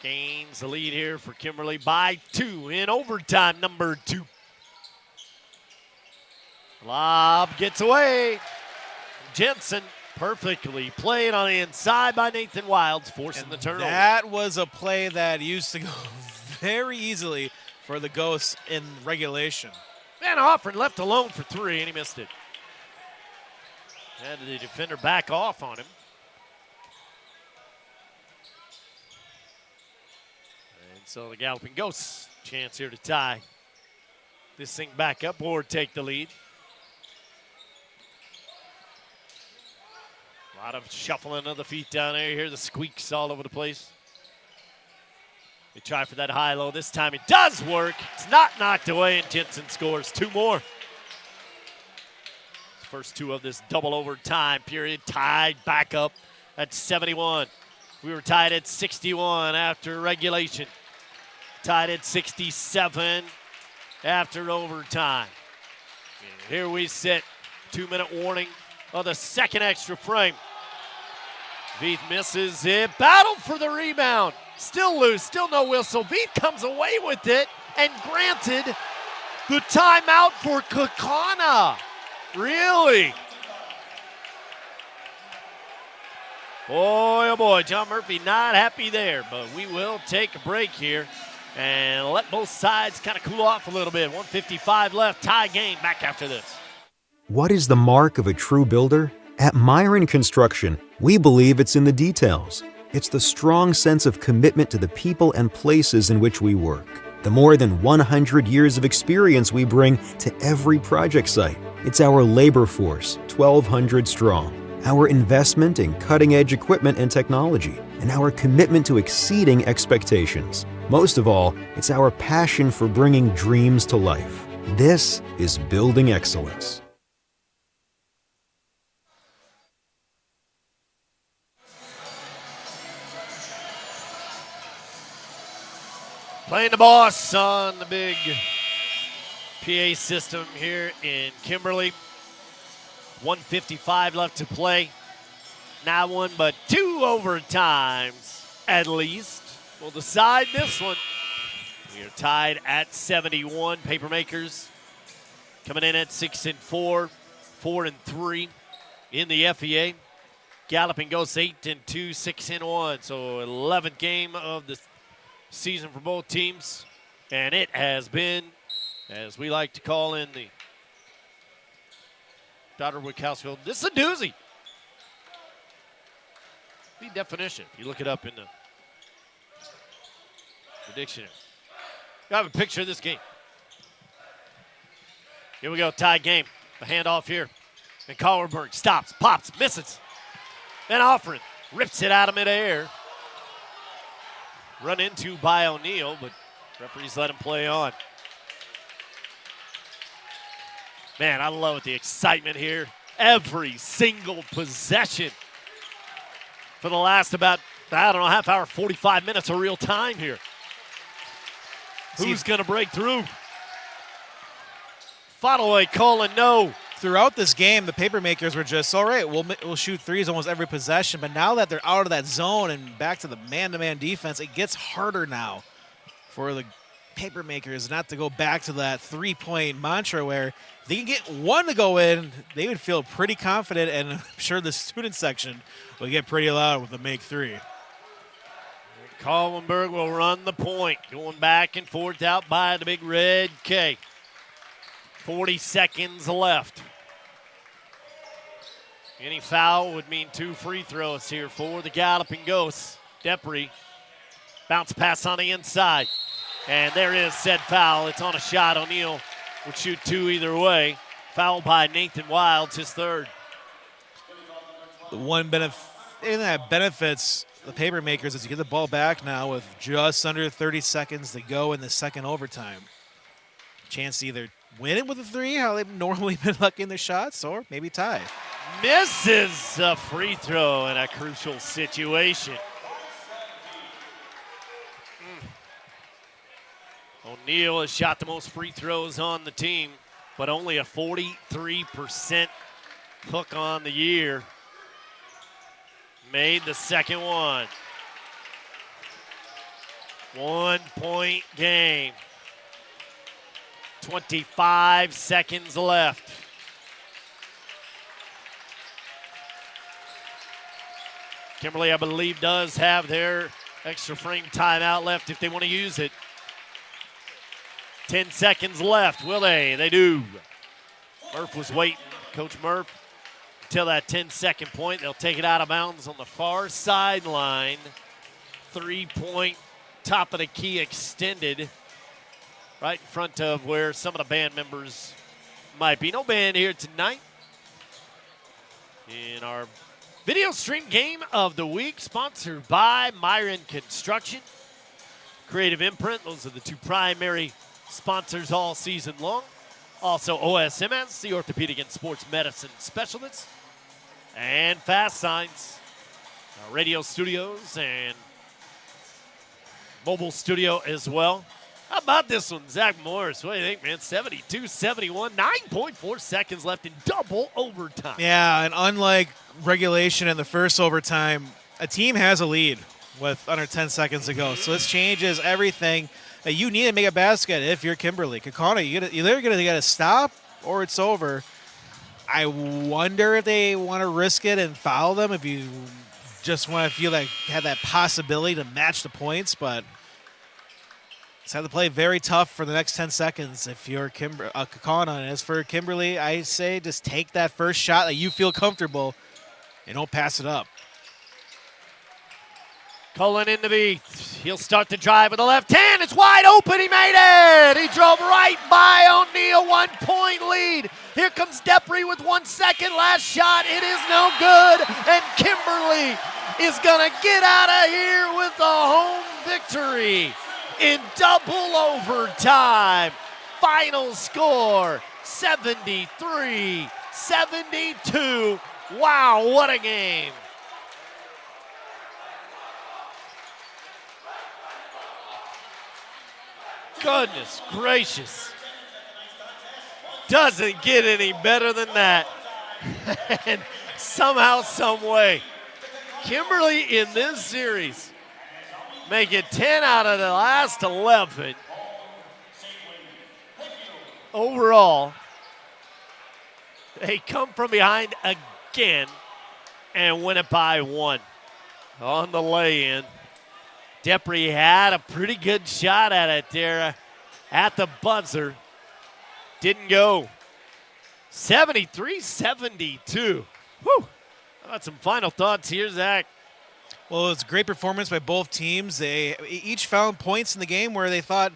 Gains the lead here for Kimberly by 2 in overtime, number 2. Lob gets away. Jensen perfectly played on the inside by Nathan Wilds, forcing the turnover. That was a play that used to go very easily for the Ghosts in regulation. Van Offren left alone for 3, and he missed it. Had the defender back off on him. And so the Galloping Ghosts, chance here to tie this thing back up or take the lead. A lot of shuffling of the feet down there. You hear the squeaks all over the place. They try for that high-low. This time it does work. It's not knocked away, and Jensen scores 2 more. First 2 of this double overtime period, tied back up at 71. We were tied at 61 after regulation. Tied at 67 after overtime. And here we sit. 2-minute warning of the second extra frame. Veith misses it. Battle for the rebound. Still loose, still no whistle. Veith comes away with it and granted the timeout for Kaukauna. Really? Boy, oh boy, John Murphy not happy there, but we will take a break here and let both sides kind of cool off a little bit. 1:55 left, tie game, back after this. What is the mark of a true builder? At Myron Construction, we believe it's in the details. It's the strong sense of commitment to the people and places in which we work. The more than 100 years of experience we bring to every project site. It's our labor force, 1,200 strong. Our investment in cutting-edge equipment and technology. And our commitment to exceeding expectations. Most of all, it's our passion for bringing dreams to life. This is building excellence. Playing the boss on the big PA system here in Kimberly. 1:55 left to play. Not 1, but 2 overtimes at least will decide this one. We are tied at 71. Papermakers coming in at 6-4, 4-3 in the FEA. Galloping Ghosts 8-2, 6-1. So 11th game of the season for both teams, and it has been, as we like to call in the Dodderwood-Cowsfield, this is a doozy. The definition, if you look it up in the dictionary. You have a picture of this game. Here we go, tie game. The handoff here. And Collerberg stops, pops, misses. Then Offren rips it out of midair. Run into by O'Neill, but referees let him play on. Man, I love the excitement here. Every single possession for the last about, I don't know, half hour, 45 minutes of real time here. Who's going to break through? Followaway calling no. Throughout this game, the Papermakers were just, all right, we'll shoot threes almost every possession, but now that they're out of that zone and back to the man-to-man defense, it gets harder now for the Papermakers not to go back to that three-point mantra where if they can get one to go in, they would feel pretty confident, and I'm sure the student section will get pretty loud with the make three. Collenberg will run the point, going back and forth out by the big red K. 40 seconds left. Any foul would mean 2 free throws here for the Galloping Ghosts. Depre, bounce pass on the inside. And there is said foul. It's on a shot. O'Neal would shoot 2 either way. Foul by Nathan Wilds, his third. The one thing that benefits the Papermakers is you get the ball back now with just under 30 seconds to go in the second overtime. Chance to either win it with a 3, how they've normally been lucky in their shots, or maybe tie. Misses a free throw in a crucial situation. O'Neal has shot the most free throws on the team, but only a 43% hook on the year. Made the second one. 1 point game. 25 seconds left. Kimberly, I believe, does have their extra frame timeout left if they want to use it. 10 seconds left. Will they? They do. Murph was waiting. Coach Murph, until that 10-second point, they'll take it out of bounds on the far sideline. 3-point, top of the key extended. Right in front of where some of the band members might be. No band here tonight. In our video stream game of the week, sponsored by Myron Construction, Creative Imprint. Those are the 2 primary sponsors all season long. Also OSMS, the orthopedic and sports medicine specialists, and Fast Signs, our radio studios and mobile studio as well. How about this one, Zach Morris? What do you think, man? 72-71, 9.4 seconds left in double overtime. Yeah, and unlike regulation in the first overtime, a team has a lead with under 10 seconds to go. So this changes everything. You need to make a basket if you're Kimberly. Kaukauna, you're either going to stop or it's over. I wonder if they want to risk it and foul them, if you just want to feel like have that possibility to match the points, but it's had to play very tough for the next 10 seconds if you're Kaukauna. And as for Kimberly, I say just take that first shot that you feel comfortable and don't pass it up. Cullen in the beat. He'll start the drive with the left hand. It's wide open. He made it. He drove right by O'Neal. 1 point lead. Here comes Depre with 1 second. Last shot. It is no good. And Kimberly is going to get out of here with a home victory in double overtime. Final score 73-72. Wow, what a game. Goodness gracious. Doesn't get any better than that. And somehow, some way, Kimberly in this series make it 10 out of the last 11. Overall, they come from behind again and win it by 1 on the lay-in. Depre had a pretty good shot at it there at the buzzer. Didn't go. 73-72. Whew. How about some final thoughts here, Zach? Well, it was a great performance by both teams. They each found points in the game where they thought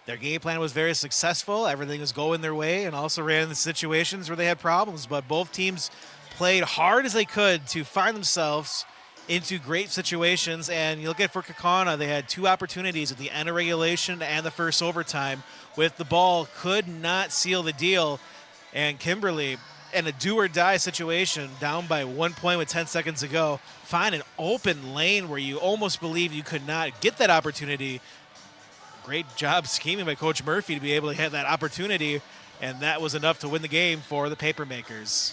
their game plan was very successful. Everything was going their way, and also ran into situations where they had problems. But both teams played hard as they could to find themselves into great situations. And you look at for Kaukauna, they had 2 opportunities at the end of regulation and the first overtime with the ball, could not seal the deal. And Kimberly, in a do-or-die situation, down by 1 point with 10 seconds to go, find an open lane where you almost believe you could not get that opportunity. Great job scheming by Coach Murphy to be able to have that opportunity, and that was enough to win the game for the Papermakers.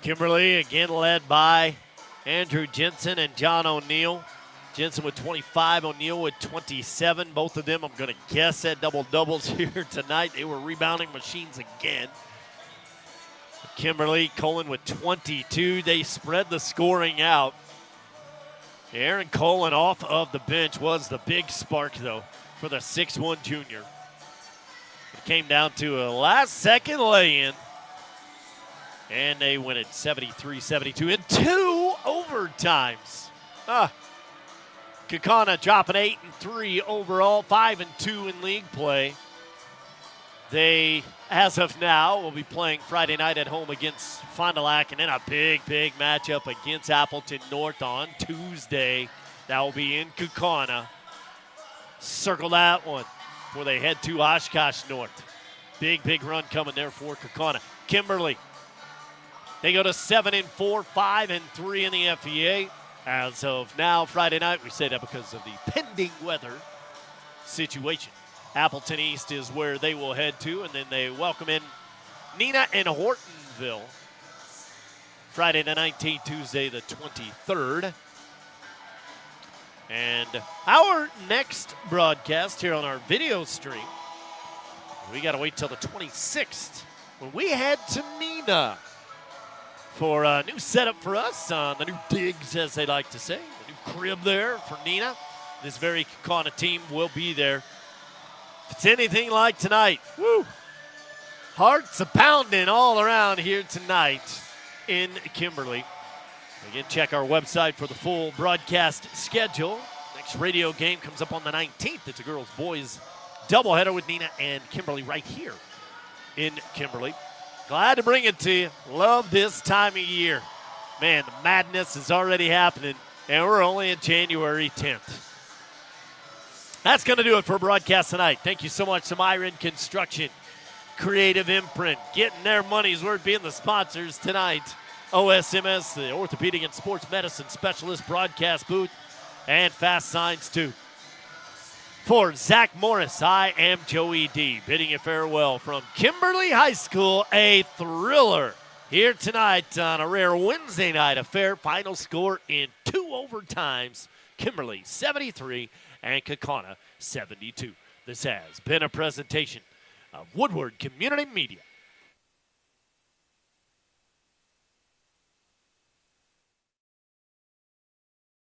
Kimberly again led by Andrew Jensen and John O'Neill. Jensen with 25, O'Neill with 27. Both of them, I'm going to guess, at double-doubles here tonight. They were rebounding machines again. Kimberly, Colin with 22. They spread the scoring out. Aaron Colin off of the bench was the big spark, though, for the 6'1 junior. It came down to a last-second lay-in. And they win it 73-72 in 2 overtimes. Kaukauna dropping 8-3 overall, 5-2 in league play. They, as of now, will be playing Friday night at home against Fond du Lac, and then a big, big matchup against Appleton North on Tuesday. That will be in Kaukauna. Circle that one before they head to Oshkosh North. Big, big run coming there for Kaukauna. Kimberly, they go to 7-4, 5-3 in the FEA. As of now, Friday night, we say that because of the pending weather situation. Appleton East is where they will head to, and then they welcome in Neenah and Hortonville. Friday the 19th, Tuesday the 23rd. And our next broadcast here on our video stream, we got to wait till the 26th when we head to Neenah for a new setup for us on the new digs, as they like to say. The new crib there for Neenah. This very Kaukauna team will be there. If it's anything like tonight, woo, hearts are pounding all around here tonight in Kimberly. Again, check our website for the full broadcast schedule. Next radio game comes up on the 19th. It's a girls-boys doubleheader with Neenah and Kimberly right here in Kimberly. Glad to bring it to you. Love this time of year. Man, the madness is already happening, and we're only in January 10th. That's going to do it for broadcast tonight. Thank you so much to Myron Construction, Creative Imprint, getting their money's worth being the sponsors tonight. OSMS, the Orthopedic and Sports Medicine Specialist broadcast booth, and Fast Signs too. For Zach Morris, I am Joey D, bidding you farewell from Kimberly High School, a thriller here tonight on a rare Wednesday night affair. Final score in 2 overtimes, Kimberly 73 and Kaukauna 72. This has been a presentation of Woodward Community Media.